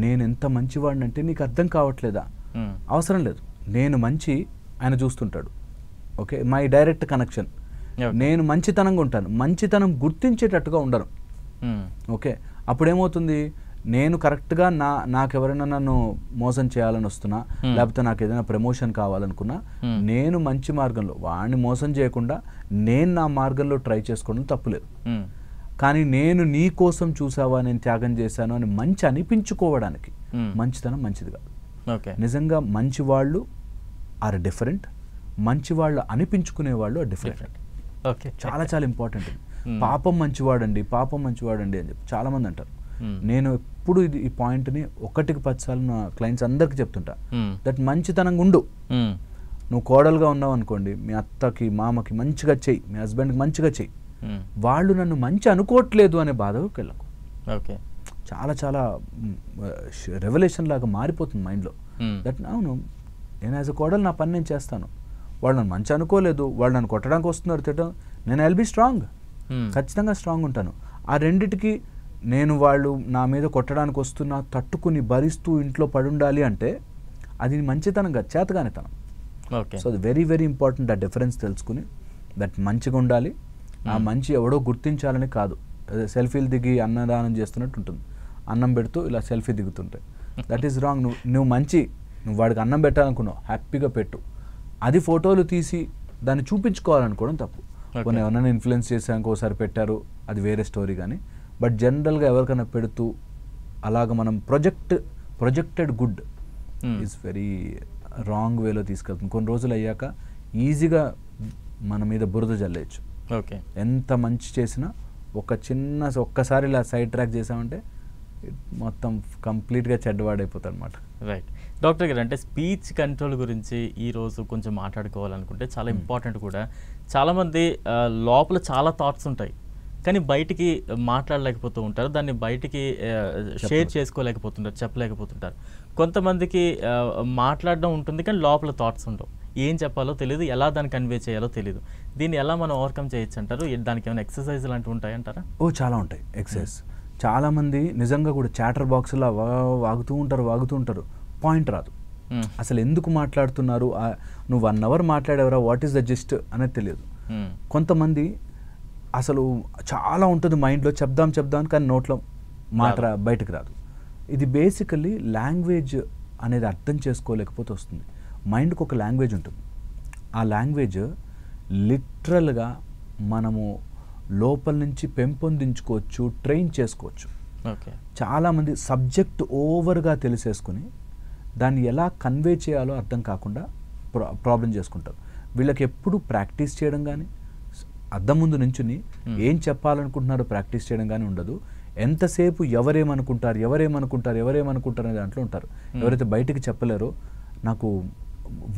నేను ఎంత మంచివాడిని అంటే నీకు అర్థం కావట్లేదా, అవసరం లేదు, నేను మంచి ఆయన చూస్తుంటాడు. Okay, my direct connection. నేను మంచితనంగా ఉంటాను, మంచితనం గుర్తించేటట్టుగా ఉండను. ఓకే, అప్పుడేమవుతుంది, నేను కరెక్ట్గా నాకెవరైనా నన్ను మోసం చేయాలని వస్తున్నా, లేకపోతే నాకు ఏదైనా ప్రమోషన్ కావాలనుకున్నా, నేను మంచి మార్గంలో వాడిని మోసం చేయకుండా నేను నా మార్గంలో ట్రై చేసుకోవడం తప్పులేదు. కానీ నేను నీ కోసం చూసావా, నేను త్యాగం చేశాను అని మంచి అనిపించుకోవడానికి మంచితనం మంచిది కాదు. నిజంగా మంచి వాళ్ళు ఆర్ డిఫరెంట్, మంచి వాళ్ళు అనిపించుకునే వాళ్ళు ఆర్ డిఫరెంట్. చాలా చాలా ఇంపార్టెంట్. పాపం మంచివాడండి అని చెప్పి చాలా మంది అంటారు. నేను ఎప్పుడు ఈ పాయింట్ని 1కి 10 సార్లు నా క్లయింట్స్ అందరికి చెప్తుంటా, దట్ మంచితనంగా ఉండు. నువ్వు కోడలుగా ఉన్నావు అనుకోండి, మీ అత్తకి మామకి మంచిగా చెయ్యి, మీ హస్బెండ్కి మంచిగా చెయ్యి, వాళ్ళు నన్ను మంచి అనుకోవట్లేదు అనే బాధకు వెళ్ళకు. ఓకే, చాలా చాలా రెవల్యూషన్ లాగా మారిపోతుంది మైండ్లో. దట్ అవును, నేను యాజ్ అ కోడలు నా పని నేను చేస్తాను, వాళ్ళు నన్ను మంచి అనుకోలేదు, వాళ్ళు నన్ను కొట్టడానికి వస్తున్నారు తిట్టడం, నేను ఐల్ బీ స్ట్రాంగ్, ఖచ్చితంగా స్ట్రాంగ్ ఉంటాను. ఆ రెండిటికి నేను వాళ్ళు నా మీద కొట్టడానికి వస్తున్నా తట్టుకుని భరిస్తూ ఇంట్లో పడుండాలి అంటే అది మంచితనం కాదు, చేతగానితనం. సో అది వెరీ వెరీ ఇంపార్టెంట్ ఆ డిఫరెన్స్ తెలుసుకుని దట్ మంచిగా ఉండాలి. ఆ మంచి ఎవడో గుర్తించాలని కాదు, సెల్ఫీలు దిగి అన్నదానం చేస్తున్నట్టు ఉంటుంది, అన్నం పెడుతూ ఇలా సెల్ఫీ దిగుతుంటాయి. That is wrong. నువ్వు మంచి, నువ్వు వాడికి అన్నం పెట్టాలనుకున్నావు, హ్యాపీగా పెట్టు. అది ఫోటోలు తీసి దాన్ని చూపించుకోవాలనుకోవడం తప్పు. కొన్ని ఎవరైనా ఇన్ఫ్లుయెన్స్ చేసాక ఒకసారి పెట్టారు, అది వేరే స్టోరీ. కానీ బట్ జనరల్గా ఎవరికైనా పెడుతూ అలాగ మనం projected good is very wrong వేలో తీసుకెళ్తుంది. కొన్ని రోజులు అయ్యాక ఈజీగా మన మీద బురద జల్లేయచ్చు. ఓకే, ఎంత మంచి చేసినా ఒక్కసారి ఇలా సైడ్ ట్రాక్ చేసామంటే మొత్తం కంప్లీట్గా చెడ్డవాడైపోతాడు అనమాట. రైట్. డాక్టర్ గారు, అంటే స్పీచ్ కంట్రోల్ గురించి ఈరోజు కొంచెం మాట్లాడుకోవాలనుకుంటే చాలా ఇంపార్టెంట్ కూడా. చాలామంది లోపల చాలా థాట్స్ ఉంటాయి కానీ బయటికి మాట్లాడలేకపోతూ ఉంటారు, దాన్ని బయటికి షేర్ చేసుకోలేకపోతుంటారు, చెప్పలేకపోతుంటారు. కొంతమందికి మాట్లాడడం ఉంటుంది కానీ లోపల థాట్స్ ఉండవు, ఏం చెప్పాలో తెలియదు, ఎలా దాన్ని కన్వే చేయాలో తెలియదు. దీన్ని ఎలా మనం ఓవర్కమ్ చేయొచ్చు అంటారు? దానికి ఏమైనా ఎక్సర్సైజ్ లాంటివి ఉంటాయంటారా? చాలా ఉంటాయి ఎక్సర్సైజ్. చాలామంది నిజంగా కూడా చాటర్ బాక్స్లో వాగుతూ ఉంటారు, పాయింట్ రాదు. అసలు ఎందుకు మాట్లాడుతున్నారు, నువ్వు 1 hour మాట్లాడేవరా, వాట్ ఈస్ ద జిస్ట్ అనేది తెలియదు. కొంతమంది అసలు చాలా ఉంటుంది మైండ్లో, చెప్దాం కానీ నోట్లో మాట బయటకు రాదు. ఇది బేసికల్లీ లాంగ్వేజ్ అనేది అర్థం చేసుకోలేకపోతే వస్తుంది. మైండ్కి ఒక లాంగ్వేజ్ ఉంటుంది, ఆ లాంగ్వేజ్ లిటరల్గా మనము లోపల నుంచి పెంపొందించుకోవచ్చు, ట్రైన్ చేసుకోవచ్చు. చాలామంది సబ్జెక్ట్ ఓవర్గా తెలిసేసుకుని దాన్ని ఎలా కన్వే చేయాలో అర్థం కాకుండా ప్రాబ్లం చేసుకుంటారు. వీళ్ళకి ఎప్పుడు ప్రాక్టీస్ చేయడం కానీ, అద్దం ముందు నుంచుని ఏం చెప్పాలనుకుంటున్నారో ప్రాక్టీస్ చేయడం కానీ ఉండదు. ఎంతసేపు ఎవరేమనుకుంటారు అనే దాంట్లో ఉంటారు. ఎవరైతే బయటికి చెప్పలేరో, నాకు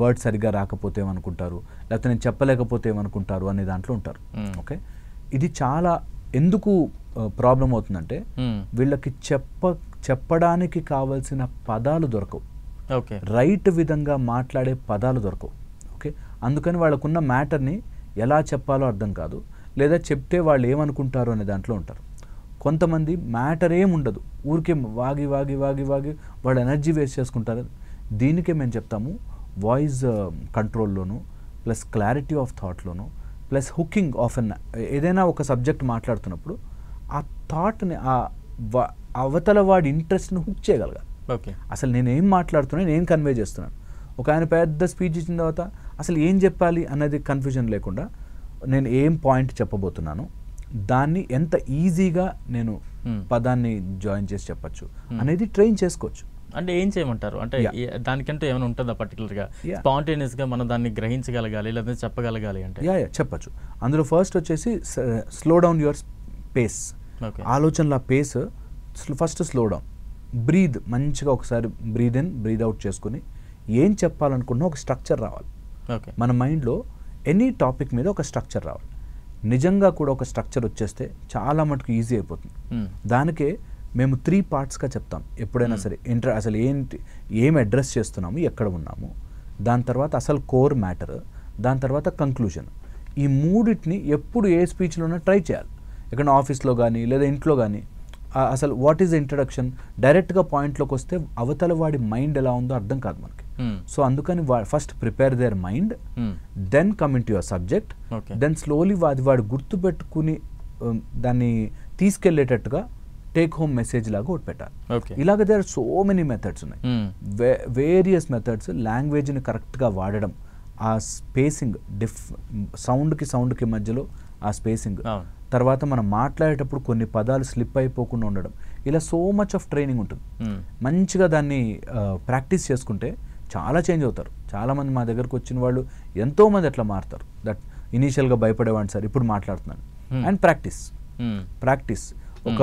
వర్డ్ సరిగ్గా రాకపోతే ఏమనుకుంటారు, లేకపోతే నేను చెప్పలేకపోతే ఏమనుకుంటారు అనే దాంట్లో ఉంటారు. ఓకే, ఇది చాలా ఎందుకు ప్రాబ్లం అవుతుందంటే వీళ్ళకి చెప్పడానికి కావాల్సిన పదాలు దొరకవు, రైట్ విధంగా మాట్లాడే పదాలు దొరకవు. ఓకే, అందుకని వాళ్ళకున్న మ్యాటర్ని ఎలా చెప్పాలో అర్థం కాదు, లేదా చెప్తే వాళ్ళు ఏమనుకుంటారు అనే దాంట్లో ఉంటారు. కొంతమంది మ్యాటర్ ఏముండదు, ఊరికే వాగి వాళ్ళు ఎనర్జీ వేస్ట్ చేసుకుంటారు. దీనికే మేము చెప్తాము వాయిస్ కంట్రోల్లోను, ప్లస్ క్లారిటీ ఆఫ్ థాట్లోను, ప్లస్ హుకింగ్ ఆఫ్ ఏదైనా ఒక సబ్జెక్ట్ మాట్లాడుతున్నప్పుడు ఆ థాట్ని, అవతల వాడి ఇంట్రెస్ట్ని హుక్ చేయగలగాలి. అసలు నేను ఏం మాట్లాడుతున్నాను, నేను కన్వే చేస్తున్నాను. ఒక ఆయన పెద్ద స్పీచ్ ఇచ్చిన తర్వాత అసలు ఏం చెప్పాలి అన్నది కన్ఫ్యూజన్ లేకుండా నేను ఏం పాయింట్ చెప్పబోతున్నాను, దాన్ని ఎంత ఈజీగా నేను పదాన్ని జాయిన్ చేసి చెప్పచ్చు అనేది ట్రైన్ చేసుకోవచ్చు. అంటే ఏం చేయమంటారు? అంటే దానికంటే ఏమైనా ఉంటుందా పర్టికులర్గా? స్పాంటేనియస్గా మనం దాన్ని గ్రహించగలగాలి లేదా చెప్పగలగాలి అంటే చెప్పచ్చు. అందులో ఫస్ట్ వచ్చేసి స్లో డౌన్ యువర్ పేస్. ఆలోచనల pace first slow down. Breathe, మంచిగా ఒకసారి బ్రీద్ ఇన్ బ్రీద్ అవుట్ చేసుకుని ఏం చెప్పాలనుకున్నా ఒక స్ట్రక్చర్ రావాలి. మన మైండ్లో ఎనీ టాపిక్ మీద ఒక స్ట్రక్చర్ రావాలి. నిజంగా కూడా ఒక స్ట్రక్చర్ వచ్చేస్తే చాలా మటుకు ఈజీ అయిపోతుంది. దానికే మేము 3 partsగా చెప్తాం ఎప్పుడైనా సరే. అసలు ఏం అడ్రస్ చేస్తున్నాము, ఎక్కడ ఉన్నాము, దాని తర్వాత అసలు కోర్ మ్యాటర్, దాని తర్వాత కంక్లూజన్. ఈ మూడింటిని ఎప్పుడు ఏ స్పీచ్లోనే ట్రై చేయాలి. ఎక్కడ ఆఫీస్లో కానీ లేదా ఇంట్లో కానీ అసలు వాట్ ఈజ్ ఇంట్రడక్షన్, డైరెక్ట్గా పాయింట్లోకి వస్తే అవతల వాడి మైండ్ ఎలా ఉందో అర్థం కాదు మనకి. సో అందుకని first prepare their mind, then come into your subject, then slowly వాడు గుర్తుపెట్టుకుని దాన్ని తీసుకెళ్లేటట్టుగా టేక్ హోమ్ మెసేజ్ లాగా ఒకటి పెట్టాలి. ఇలాగ there are so many methods ఉన్నాయి, వేరియస్ మెథడ్స్. లాంగ్వేజ్ని కరెక్ట్గా వాడడం, ఆ స్పేసింగ్, సౌండ్కి మధ్యలో ఆ స్పేసింగ్, తర్వాత మనం మాట్లాడేటప్పుడు కొన్ని పదాలు స్లిప్ అయిపోకుండా ఉండడం, ఇలా సో మచ్ ఆఫ్ ట్రైనింగ్ ఉంటుంది. మంచిగా దాన్ని ప్రాక్టీస్ చేసుకుంటే చాలా చేంజ్ అవుతారు. చాలామంది మా దగ్గరకు వచ్చిన వాళ్ళు ఎంతోమంది అట్లా మారుతారు. దట్ ఇనీషియల్గా భయపడేవాడిని సార్, ఇప్పుడు మాట్లాడుతున్నాను. And practice. ఒక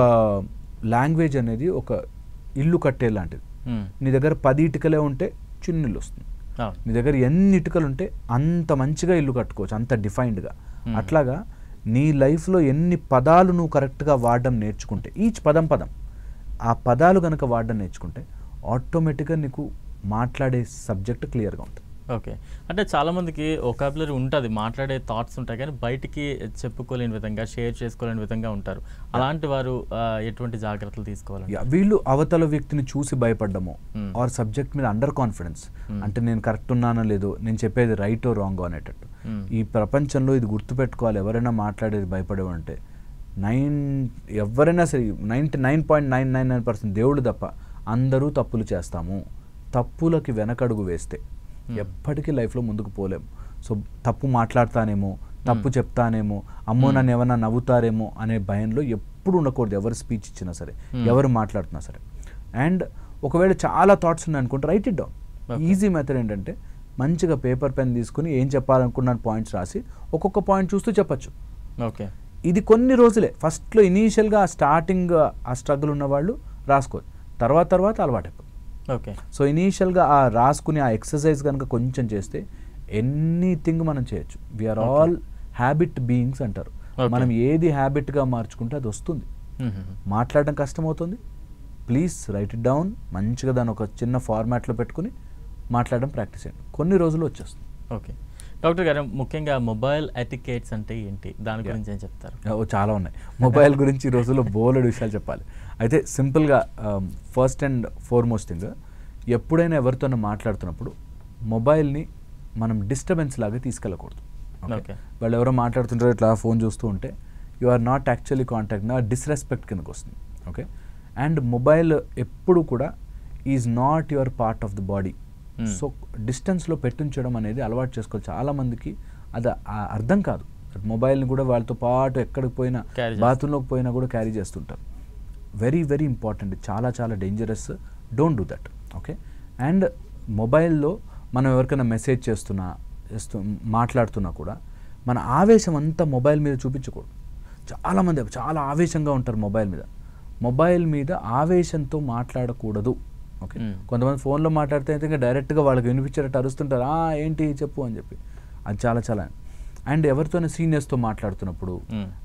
లాంగ్వేజ్ అనేది ఒక ఇల్లు కట్టే లాంటిది. నీ దగ్గర 10 ఇటుకలే ఉంటే చిన్న ఇల్లు వస్తుంది, నీ దగ్గర ఎన్ని ఇటుకలు ఉంటే అంత మంచిగా ఇల్లు కట్టుకోవచ్చు, అంత డిఫైన్డ్గా. అట్లాగా నీ లైఫ్లో ఎన్ని పదాలు నువ్వు కరెక్ట్గా వాడడం నేర్చుకుంటే, ఈచ్ పదం ఆ పదాలు కనుక వాడడం నేర్చుకుంటే ఆటోమేటిక్గా నీకు మాట్లాడే సబ్జెక్ట్ క్లియర్గా ఉంటుంది. ఓకే. అంటే చాలామందికి వొకాబులరీ ఉంటుంది, మాట్లాడే థాట్స్ ఉంటాయి, కానీ బయటికి చెప్పుకోలేని విధంగా, షేర్ చేసుకోలేని విధంగా ఉంటారు. అలాంటి వారు ఎటువంటి జాగ్రత్తలు తీసుకోవాలి? వీళ్ళు అవతల వ్యక్తిని చూసి భయపడ్డము ఆర్ సబ్జెక్ట్ మీద అండర్ కాన్ఫిడెన్స్, అంటే నేను కరెక్ట్ ఉన్నానో లేదో, నేను చెప్పేది రైటో రాంగో అనేటట్టు. ఈ ప్రపంచంలో ఇది గుర్తుపెట్టుకోవాలి, ఎవరైనా మాట్లాడేది భయపడేవంటే ఎవరైనా సరే 99.999% దేవుడు తప్ప అందరూ తప్పులు చేస్తాము. తప్పులకి వెనకడుగు వేస్తే ఎప్పటికీ లైఫ్లో ముందుకు పోలేము. సో తప్పు మాట్లాడతానేమో, తప్పు చెప్తానేమో, అమ్మో నన్ను ఏమన్నా నవ్వుతారేమో అనే భయంలో ఎప్పుడు ఉండకూడదు, ఎవరు స్పీచ్ ఇచ్చినా సరే, ఎవరు మాట్లాడుతున్నా సరే. అండ్ ఒకవేళ చాలా థాట్స్ ఉన్నాయి అనుకుంటే right it down. Easy method ఏంటంటే మంచిగా పేపర్ పెన్ తీసుకుని ఏం చెప్పాలనుకున్న పాయింట్స్ రాసి ఒక్కొక్క పాయింట్ చూస్తూ చెప్పచ్చు. ఓకే. ఇది కొన్ని రోజులే, ఫస్ట్లో ఇనీషియల్గా స్టార్టింగ్ ఆ స్ట్రగుల్ ఉన్నవాళ్ళు రాసుకోవచ్చు, తర్వాత అలవాటు అయిపోతుంది. ఓకే. సో ఇనీషియల్గా ఆ రాసుకుని ఆ ఎక్సర్సైజ్ కనుక కొంచెం చేస్తే ఎనీథింగ్ మనం చేయొచ్చు. వీఆర్ ఆల్ హ్యాబిట్ బీయింగ్స్ అంటారు. మనం ఏది హ్యాబిట్గా మార్చుకుంటే అది వస్తుంది. మాట్లాడడం కష్టమవుతుంది, ప్లీజ్ రైట్ ఇట్ డౌన్, మంచిగా దాన్ని ఒక చిన్న ఫార్మాట్లో పెట్టుకుని మాట్లాడడం ప్రాక్టీస్ చేయండి, కొన్ని రోజులు వచ్చేస్తుంది. ఓకే. డాక్టర్ గారు, ముఖ్యంగా మొబైల్ ఎటికేట్స్ అంటే ఏంటి, దాని గురించి ఏం చెప్తారు? చాలా ఉన్నాయి మొబైల్ గురించి, ఈ రోజుల్లో బోలెడు విషయాలు చెప్పాలి. అయితే సింపుల్గా ఫస్ట్ అండ్ ఫార్మోస్ట్ థింగ్, ఎప్పుడైనా ఎవరితోనో మాట్లాడుతున్నప్పుడు మొబైల్ని మనం డిస్టర్బెన్స్ లాగా తీసుకెళ్ళకూడదు. ఓకే. వాళ్ళు ఎవరో మాట్లాడుతుంటారో ఇట్లా ఫోన్ చూస్తూ ఉంటే you are not actually contact, నా డిస్రెస్పెక్ట్ కిందకు వస్తుంది. ఓకే. అండ్ మొబైల్ ఎప్పుడు కూడా is not your part of the body. So డిస్టెన్స్లో పెట్టించడం అనేది అలవాటు చేసుకోవాలి. చాలామందికి అది అర్థం కాదు. మొబైల్ని కూడా వాళ్ళతో పాటు ఎక్కడికి పోయినా, బాత్రూంలోకి పోయినా కూడా క్యారీ చేస్తుంటారు. వెరీ వెరీ ఇంపార్టెంట్, చాలా dangerous, don't do that. Okay. And మొబైల్లో మనం ఎవరికైనా మెసేజ్ మాట్లాడుతున్నా కూడా మన ఆవేశం అంతా మొబైల్ మీద చూపించకూడదు. చాలామంది చాలా ఆవేశంగా ఉంటారు మొబైల్ మీద ఆవేశంతో మాట్లాడకూడదు. ఓకే. కొంతమంది ఫోన్లో మాట్లాడితే ఇంకా డైరెక్ట్గా వాళ్ళకి వినిపించేటట్టు అరుస్తుంటారు, ఏంటి చెప్పు అని చెప్పి. అది చాలా అండ్ ఎవరితోనే సీనియర్స్తో మాట్లాడుతున్నప్పుడు,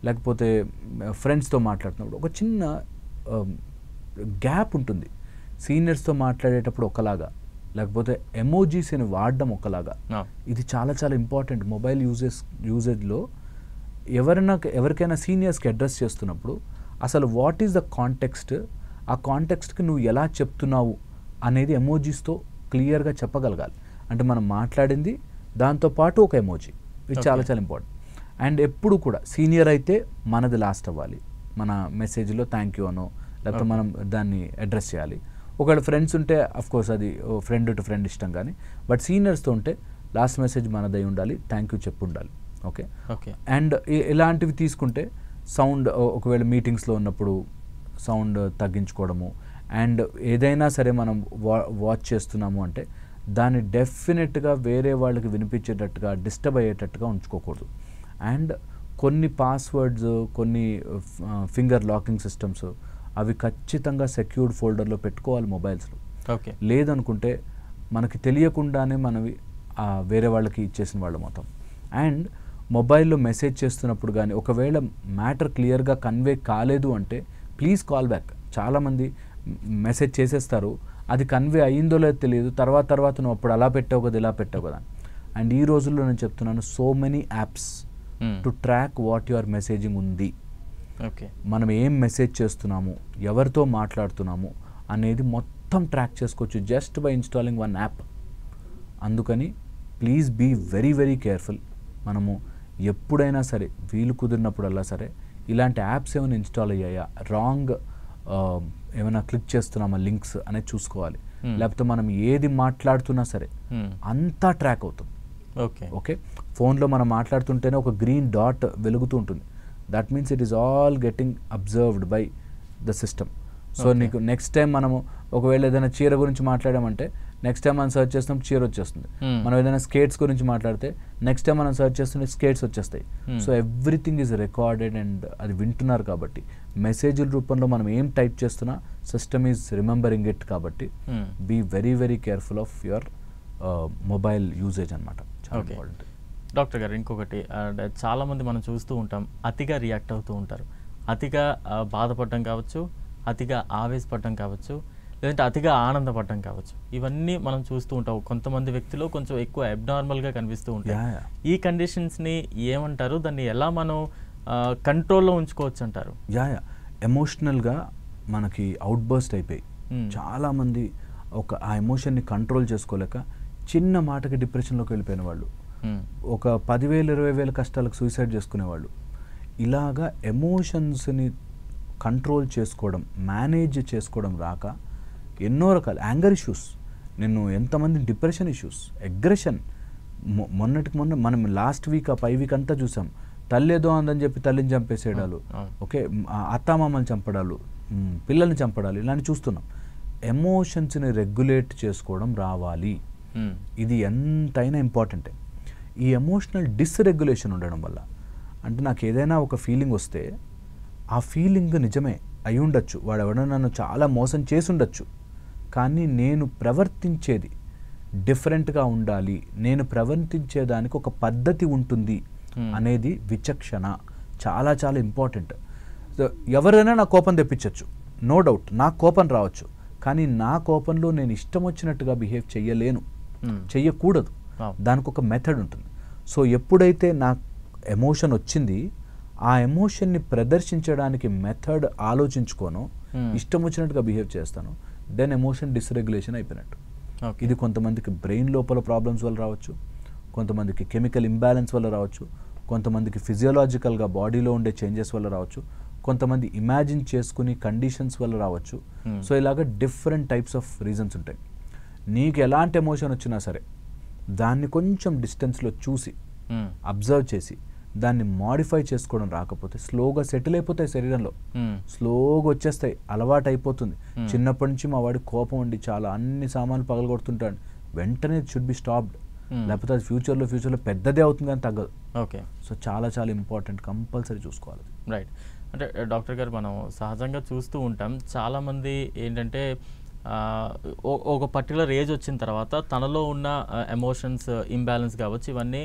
లేకపోతే ఫ్రెండ్స్తో మాట్లాడుతున్నప్పుడు ఒక చిన్న గ్యాప్ ఉంటుంది. సీనియర్స్తో మాట్లాడేటప్పుడు ఒకలాగా, లేకపోతే ఎమోజీస్ని వాడడం ఒకలాగా. ఇది చాలా ఇంపార్టెంట్ మొబైల్ యూజేజ్లో. ఎవరికైనా సీనియర్స్కి అడ్రస్ చేస్తున్నప్పుడు అసలు వాట్ ఈస్ ద కాంటెక్స్ట్, ఆ కాంటెక్స్ట్కి నువ్వు ఎలా చెప్తున్నావు అనేది ఎమోజీస్తో క్లియర్గా చెప్పగలగాలి. అంటే మనం మాట్లాడింది దాంతోపాటు ఒక ఎమోజీ, ఇది చాలా ఇంపార్టెంట్. అండ్ ఎప్పుడు కూడా సీనియర్ అయితే మనది లాస్ట్ అవ్వాలి, మన మెసేజ్లో థ్యాంక్ యూ అనో లేకపోతే మనం దాన్ని అడ్రస్ చేయాలి. ఒకవేళ ఫ్రెండ్స్ ఉంటే అఫ్కోర్స్ అది ఫ్రెండ్ టు ఫ్రెండ్ ఇష్టం, కానీ బట్ సీనియర్స్తో ఉంటే లాస్ట్ మెసేజ్ మనదై ఉండాలి, థ్యాంక్ యూ చెప్పు ఉండాలి. ఓకే. అండ్ ఇలాంటివి తీసుకుంటే సౌండ్, ఒకవేళ మీటింగ్స్లో ఉన్నప్పుడు సౌండ్ తగ్గించుకోవడము. అండ్ ఏదైనా సరే మనం వాచ్ చేస్తున్నాము అంటే దాన్ని డెఫినెట్గా వేరే వాళ్ళకి వినిపించేటట్టుగా, డిస్టర్బ్ అయ్యేటట్టుగా ఉంచుకోకూడదు. అండ్ కొన్ని పాస్వర్డ్స్, కొన్ని ఫింగర్ లాకింగ్ సిస్టమ్స్ అవి ఖచ్చితంగా సెక్యూర్డ్ ఫోల్డర్లో పెట్టుకోవాలి మొబైల్స్లో. ఓకే. లేదనుకుంటే మనకి తెలియకుండానే మనవి వేరే వాళ్ళకి ఇచ్చేసిన వాళ్ళు మొత్తం. అండ్ మొబైల్లో మెసేజ్ చేస్తున్నప్పుడు కానీ ఒకవేళ మ్యాటర్ క్లియర్గా కన్వే కాలేదు అంటే ప్లీజ్ కాల్ బ్యాక్. చాలామంది మెసేజ్ చేసేస్తారు, అది కన్వే అయ్యిందో లేదో తెలియదు, తర్వాత నువ్వు అప్పుడు అలా పెట్టావు కదా, ఇలా పెట్టావు కదా. అండ్ ఈ రోజుల్లో నేను చెప్తున్నాను, so many apps to track what your messaging ఉంది. ఓకే. మనం ఏం మెసేజ్ చేస్తున్నాము, ఎవరితో మాట్లాడుతున్నాము అనేది మొత్తం ట్రాక్ చేసుకోవచ్చు just by installing one app. అందుకని ప్లీజ్ బీ వెరీ కేర్ఫుల్. మనము ఎప్పుడైనా సరే వీలు కుదిరినప్పుడల్లా సరే ఇలాంటి యాప్స్ ఏమైనా ఇన్స్టాల్ అయ్యాయా, రాంగ్ ఏమైనా క్లిక్ చేస్తున్నామా లింక్స్ అనేది చూసుకోవాలి. లేకపోతే మనం ఏది మాట్లాడుతున్నా సరే అంతా ట్రాక్ అవుతుంది. ఓకే. ఫోన్లో మనం మాట్లాడుతుంటేనే ఒక గ్రీన్ డాట్ వెలుగుతూ ఉంటుంది. That means it is all getting observed by the system. So నీకు నెక్స్ట్ టైం మనము ఒకవేళ ఏదైనా చీర గురించి మాట్లాడామంటే నెక్స్ట్ టైం మనం సర్చ్ చేస్తాం చీర వచ్చేస్తుంది. మనం ఏదైనా స్కేట్స్ గురించి మాట్లాడితే నెక్స్ట్ టైం మనం సర్చ్ చేస్తుంటే స్కేట్స్ వచ్చేస్తాయి. So everything is recorded and అది వింటున్నారు కాబట్టి మెసేజ్ల రూపంలో మనం ఏం టైప్ చేస్తున్నా సిస్టమ్ ఈజ్ రిమెంబరింగ్ ఇట్. కాబట్టి be very careful of your mobile usage అనమాట. చాలా ఇంపార్టెంట్. డాక్టర్ గారు, ఇంకొకటి, చాలామంది మనం చూస్తూ ఉంటాం అతిగా రియాక్ట్ అవుతూ ఉంటారు. అతిగా బాధపడడం కావచ్చు, అతిగా ఆవేశపడటం కావచ్చు, లేదంటే అతిగా ఆనందపడటం కావచ్చు, ఇవన్నీ మనం చూస్తూ ఉంటాం. కొంతమంది వ్యక్తిలో కొంచెం ఎక్కువ అబ్నార్మల్గా కనిపిస్తూ ఉంటాయి. ఈ కండిషన్స్ని ఏమంటారు, దాన్ని ఎలా మనం కంట్రోల్లో ఉంచుకోవచ్చు అంటారు? ఎమోషనల్గా మనకి అవుట్ బర్స్ట్ అయిపోయి చాలామంది ఆ ఎమోషన్ని కంట్రోల్ చేసుకోలేక చిన్న మాటకి డిప్రెషన్లోకి వెళ్ళిపోయిన వాళ్ళు, ఒక 10,000 20,000 కష్టాలకు సూసైడ్ చేసుకునేవాళ్ళు. ఇలాగా ఎమోషన్స్ని కంట్రోల్ చేసుకోవడం, మేనేజ్ చేసుకోవడం రాక ఎన్నో రకాల యాంగర్ ఇష్యూస్, నేను ఎంతమంది డిప్రెషన్ ఇష్యూస్, అగ్రెషన్, మొన్నటికి మొన్న మనం లాస్ట్ వీక్ 5 వీక్ అంతా చూసాం. తల్లి ఏదో అందని చెప్పి తల్లిని చంపేసేయడాలు, ఓకే, అత్తామామని చంపడాలు, పిల్లల్ని చంపడాలు, ఇలాంటి చూస్తున్నాం. ఎమోషన్స్ని రెగ్యులేట్ చేసుకోవడం రావాలి. ఇది ఎంతైనా ఇంపార్టెంటే. ఈ ఎమోషనల్ డిస్రెగ్యులేషన్ ఉండడం వల్ల, అంటే నాకు ఏదైనా ఒక ఫీలింగ్ వస్తే ఆ ఫీలింగ్ నిజమే అయి ఉండొచ్చు, వాడు ఎవడన్నా నన్ను చాలా మోసం చేసి ఉండొచ్చు, కానీ నేను ప్రవర్తించేది డిఫరెంట్గా ఉండాలి, నేను ప్రవర్తించేదానికి ఒక పద్ధతి ఉంటుంది అనేది విచక్షణ చాలా చాలా ఇంపార్టెంట్. ఎవరైనా నా కోపం తెప్పించవచ్చు, నో డౌట్, నాకు కోపం రావచ్చు, కానీ నా కోపంలో నేను ఇష్టం వచ్చినట్టుగా బిహేవ్ చెయ్యలేను, చెయ్యకూడదు. దానికి ఒక మెథడ్ ఉంటుంది. సో ఎప్పుడైతే నా ఎమోషన్ వచ్చింది, ఆ ఎమోషన్ని ప్రదర్శించడానికి మెథడ్ ఆలోచించుకోను, ఇష్టం వచ్చినట్టుగా బిహేవ్ చేస్తాను, దెన్ ఎమోషన్ డిస్రెగ్యులేషన్ అయిపోయినట్టు. ఇది కొంతమందికి బ్రెయిన్ లోపల ప్రాబ్లమ్స్ వల్ల రావచ్చు, కొంతమందికి కెమికల్ ఇంబ్యాలెన్స్ వల్ల రావచ్చు, కొంతమందికి ఫిజియోలాజికల్గా బాడీలో ఉండే చేంజెస్ వల్ల రావచ్చు, కొంతమంది ఇమాజిన్ చేసుకుని కండిషన్స్ వల్ల రావచ్చు. సో ఇలాగ డిఫరెంట్ టైప్స్ ఆఫ్ రీజన్స్ ఉంటాయి. నీకు ఎలాంటి ఎమోషన్ వచ్చినా సరే దాన్ని కొంచెం డిస్టెన్స్లో చూసి అబ్జర్వ్ చేసి దాన్ని మాడిఫై చేసుకోవడం రాకపోతే స్లోగా సెటిల్ అయిపోతాయి శరీరంలో, స్లోగా వచ్చేస్తాయి, అలవాటు అయిపోతుంది. చిన్నప్పటి నుంచి మా వాడి కోపం ఉండి చాలా అన్ని సామాన్లు పగలగొడుతుంటాడు, వెంటనే షుడ్ బి స్టాప్డ్, లేకపోతే అది ఫ్యూచర్లో పెద్దదే అవుతుంది కానీ తగ్గదు. ఓకే. సో చాలా చాలా ఇంపార్టెంట్, కంపల్సరీ చూసుకోవాలి. రైట్. అంటే డాక్టర్ గారు, మనం సహజంగా చూస్తూ ఉంటాం, చాలామంది ఏంటంటే ఒక పర్టికులర్ ఏజ్ వచ్చిన తర్వాత తనలో ఉన్న ఎమోషన్స్ ఇంబ్యాలెన్స్ కావచ్చు, ఇవన్నీ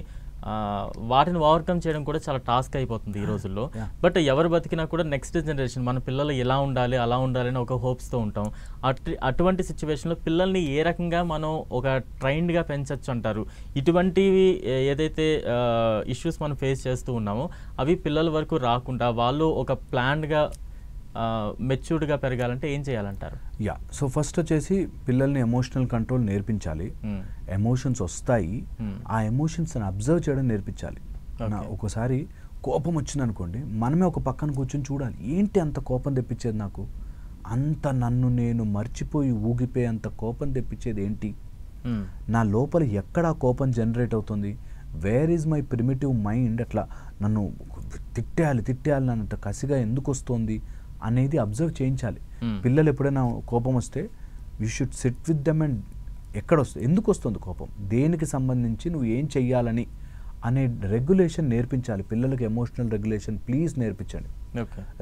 వాటిని ఓవర్కమ్ చేయడం కూడా చాలా టాస్క్ అయిపోతుంది ఈ రోజుల్లో. బట్ ఎవరు బతికినా కూడా నెక్స్ట్ జనరేషన్, మన పిల్లలు ఎలా ఉండాలి అలా ఉండాలి అని ఒక హోప్స్తో ఉంటాం. అటువంటి సిచ్యువేషన్లో పిల్లల్ని ఏ రకంగా మనం ఒక ట్రైన్డ్గా పెంచవచ్చు అంటారు? ఇటువంటివి ఏదైతే ఇష్యూస్ మనం ఫేస్ చేస్తూ ఉన్నామో అవి పిల్లల వరకు రాకుండా వాళ్ళు ఒక ప్లాన్డ్గా మెచ్యూర్డ్గా పెరగాలంటే ఏం చేయాలంటారు? సో ఫస్ట్ వచ్చేసి పిల్లల్ని ఎమోషనల్ కంట్రోల్ నేర్పించాలి. ఎమోషన్స్ వస్తాయి, ఆ ఎమోషన్స్ని అబ్జర్వ్ చేయడం నేర్పించాలి. ఒకసారి కోపం వచ్చిందనుకోండి, మనమే ఒక పక్కన కూర్చొని చూడాలి, ఏంటి అంత కోపం తెప్పించేది నాకు, అంత నన్ను నేను మర్చిపోయి ఊగిపోయి అంత కోపం తెప్పించేది ఏంటి, నా లోపల ఎక్కడ ఆ కోపం జనరేట్ అవుతుంది, where is my primitive mind అట్లా నన్ను తిట్టేయాలి నన్ను కసిగా ఎందుకు వస్తుంది అనేది అబ్జర్వ్ చేయించాలి. పిల్లలు ఎప్పుడైనా కోపం వస్తే you should SIT with them and ఎక్కడ వస్తుంది, ఎందుకు వస్తుంది కోపం, దేనికి సంబంధించి నువ్వు ఏం చెయ్యాలని అనే రెగ్యులేషన్ నేర్పించాలి పిల్లలకి. ఎమోషనల్ రెగ్యులేషన్ ప్లీజ్ నేర్పించండి.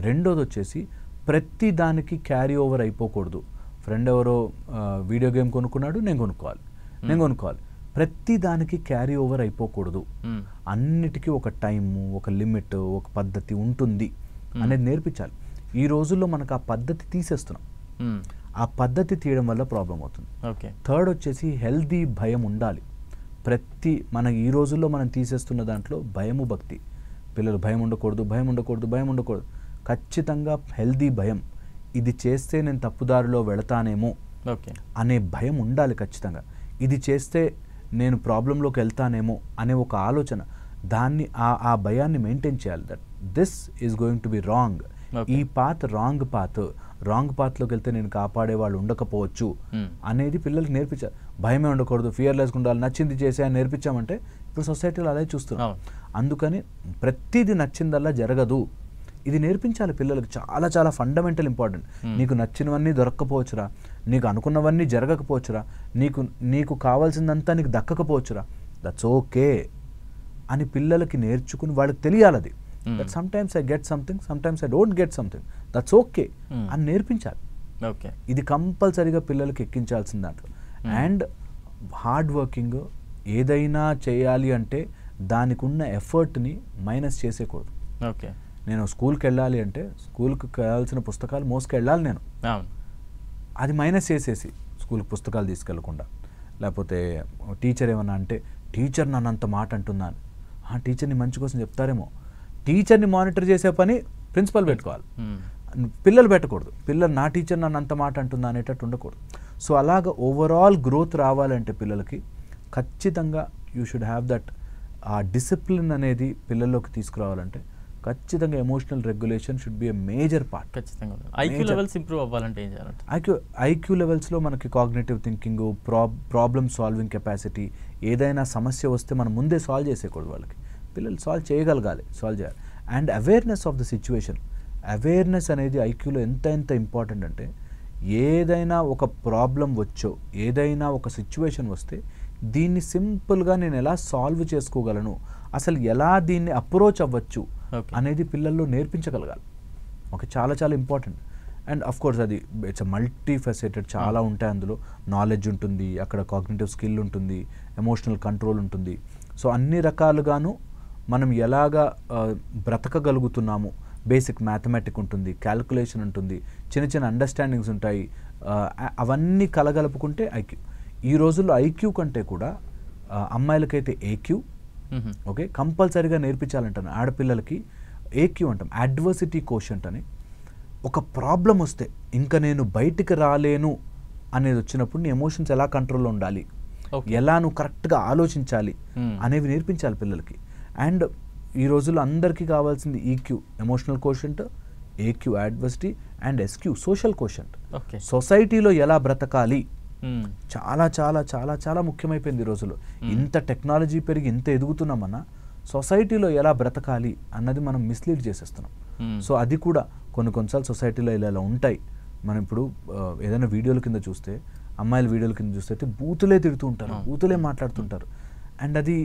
రెండోది వచ్చేసి ప్రతి దానికి క్యారీ ఓవర్ అయిపోకూడదు. ఫ్రెండ్ ఎవరో వీడియో గేమ్ కొనుక్కున్నాడు, నేను కొనుక్కోవాలి, ప్రతి దానికి క్యారీ ఓవర్ అయిపోకూడదు. అన్నిటికీ ఒక టైము, ఒక లిమిట్, ఒక పద్ధతి ఉంటుంది అనేది నేర్పించాలి. ఈ రోజుల్లో మనకు ఆ పద్ధతి తీసేస్తున్నాం, ఆ పద్ధతి తీయడం వల్ల ప్రాబ్లం అవుతుంది. థర్డ్ వచ్చేసి హెల్దీ భయం ఉండాలి. మన ఈ రోజుల్లో మనం తీసేస్తున్న దాంట్లో భయము, భక్తి. పిల్లలు భయం ఉండకూడదు. ఖచ్చితంగా హెల్దీ భయం, ఇది చేస్తే నేను తప్పుదారిలో వెళతానేమో అనే భయం ఉండాలి ఖచ్చితంగా. ఇది చేస్తే నేను ప్రాబ్లంలోకి వెళ్తానేమో అనే ఒక ఆలోచన, దాన్ని ఆ భయాన్ని మెయింటైన్ చేయాలి. That this is going to be wrong, ఈ పాత్ రాంగ్ పాత్లోకి వెళ్తే నేను కాపాడే వాళ్ళు ఉండకపోవచ్చు అనేది పిల్లలకి నేర్పించాలి. భయమే ఉండకూడదు, ఫియర్లెస్గా ఉండాలి, నచ్చింది చేసే అని నేర్పించామంటే ఇప్పుడు సొసైటీలో అదే చూస్తున్నాం. అందుకని ప్రతిదీ నచ్చిందల్లా జరగదు, ఇది నేర్పించాలి పిల్లలకి. చాలా చాలా ఫండమెంటల్ ఇంపార్టెంట్. నీకు నచ్చినవన్నీ దొరక్కపోవచ్చురా, నీకు అనుకున్నవన్నీ జరగకపోవచ్చురా, నీకు కావాల్సిందంతా నీకు దక్కకపోవచ్చురా, దట్స్ ఓకే అని పిల్లలకి నేర్చుకుని వాళ్ళకి తెలియాలి అది. That sometimes I get something, sometimes I don't get something. That's okay అని నేర్పించాలి. ఇది కంపల్సరీగా పిల్లలకి ఎక్కించాల్సిన దాంట్లో. అండ్ హార్డ్ వర్కింగ్, ఏదైనా చేయాలి అంటే దానికి ఉన్న ఎఫర్ట్ని మైనస్ చేసేయకూడదు. నేను స్కూల్కి వెళ్ళాలి అంటే స్కూల్కి కావాల్సిన పుస్తకాలు మోసుకెళ్ళాలి నేను. అవును. అది మైనస్ చేసేసి స్కూల్కి పుస్తకాలు తీసుకెళ్లకుండా, లేకపోతే టీచర్ ఏమన్నా అంటే టీచర్ నన్ను అంత మాట అంటున్నాను, టీచర్ని మంచి కోసం చెప్తారేమో. టీచర్ని మానిటర్ చేసే పని ప్రిన్సిపల్ పెట్టుకోవాలి, పిల్లలు పెట్టకూడదు. పిల్లలు నా టీచర్ నన్ను అంత మాట అంటుందా అనేటట్టు ఉండకూడదు. సో అలాగ ఓవరాల్ గ్రోత్ రావాలంటే పిల్లలకి ఖచ్చితంగా యూ షుడ్ హ్యావ్ దట్ ఆ డిసిప్లిన్ అనేది పిల్లల్లోకి తీసుకురావాలంటే ఖచ్చితంగా emotional regulation should be a major part. ఖచ్చితంగా ఐక్యూ లెవెల్స్ ఇంప్రూవ్ అవ్వాలంటే ఏం చేయాలంటే ఐక్యూ లెవెల్స్లో మనకి cognitive thinking, problem solving capacity, ఏదైనా సమస్య వస్తే మనం ముందే సాల్వ్ చేసేయకూడదు. వాళ్ళకి పిల్లలు సాల్వ్ చేయగలగాలి, సాల్వ్ చేయాలి. And awareness of the situation, awareness అనేది ఐక్యూలో ఎంత ఇంపార్టెంట్ అంటే ఏదైనా ఒక ప్రాబ్లం వచ్చో, ఏదైనా ఒక సిచ్యువేషన్ వస్తే దీన్ని సింపుల్గా నేను ఎలా సాల్వ్ చేసుకోగలను, అసలు ఎలా దీన్ని అప్రోచ్ అవ్వచ్చు అనేది పిల్లల్లో నేర్పించగలగాలి. ఓకే, చాలా ఇంపార్టెంట్. అండ్ అఫ్ కోర్స్ అది ఇట్స్ మల్టీ ఫెసెటెడ్, చాలా ఉంటాయి అందులో. నాలెడ్జ్ ఉంటుంది, అక్కడ కాగ్నిటివ్ స్కిల్ ఉంటుంది, ఎమోషనల్ కంట్రోల్ ఉంటుంది. సో అన్ని రకాలుగాను మనం ఎలాగా బ్రతకగలుగుతున్నాము, బేసిక్ మ్యాథమెటిక్ ఉంటుంది, క్యాల్కులేషన్ ఉంటుంది, చిన్న అండర్స్టాండింగ్స్ ఉంటాయి, అవన్నీ కలగలుపుకుంటే ఐక్యూ. ఈ రోజుల్లో ఐక్యూ కంటే కూడా అమ్మాయిలకైతే ఏక్యూ, ఓకే, కంపల్సరీగా నేర్పించాలంటాను. ఆడపిల్లలకి ఏక్యూ అంటాం, అడ్వర్సిటీ కోషంట్ అని. ఒక ప్రాబ్లం వస్తే ఇంకా నేను బయటికి రాలేను అనేది వచ్చినప్పుడు నీ ఎమోషన్స్ ఎలా కంట్రోల్లో ఉండాలి, ఎలా నువ్వు కరెక్ట్గా ఆలోచించాలి అనేవి నేర్పించాలి పిల్లలకి. అండ్ ఈ రోజుల్లో అందరికీ కావాల్సింది EQ, emotional quotient, AQ adversity, and SQ social quotient. సొసైటీలో ఎలా బ్రతకాలి చాలా ముఖ్యమైపోయింది ఈ రోజుల్లో. ఇంత టెక్నాలజీ పెరిగి ఇంత ఎదుగుతున్నామన్నా సొసైటీలో ఎలా బ్రతకాలి అన్నది మనం మిస్లీడ్ చేసేస్తున్నాం. సో అది కూడా కొన్నిసార్లు సొసైటీలో ఇలా ఉంటాయి. మనం ఇప్పుడు ఏదైనా వీడియోల కింద చూస్తే, అమ్మాయిల వీడియోల కింద చూస్తే అయితే బూతులే తిడుతూ ఉంటారు, బూతులే మాట్లాడుతుంటారు. అండ్ అది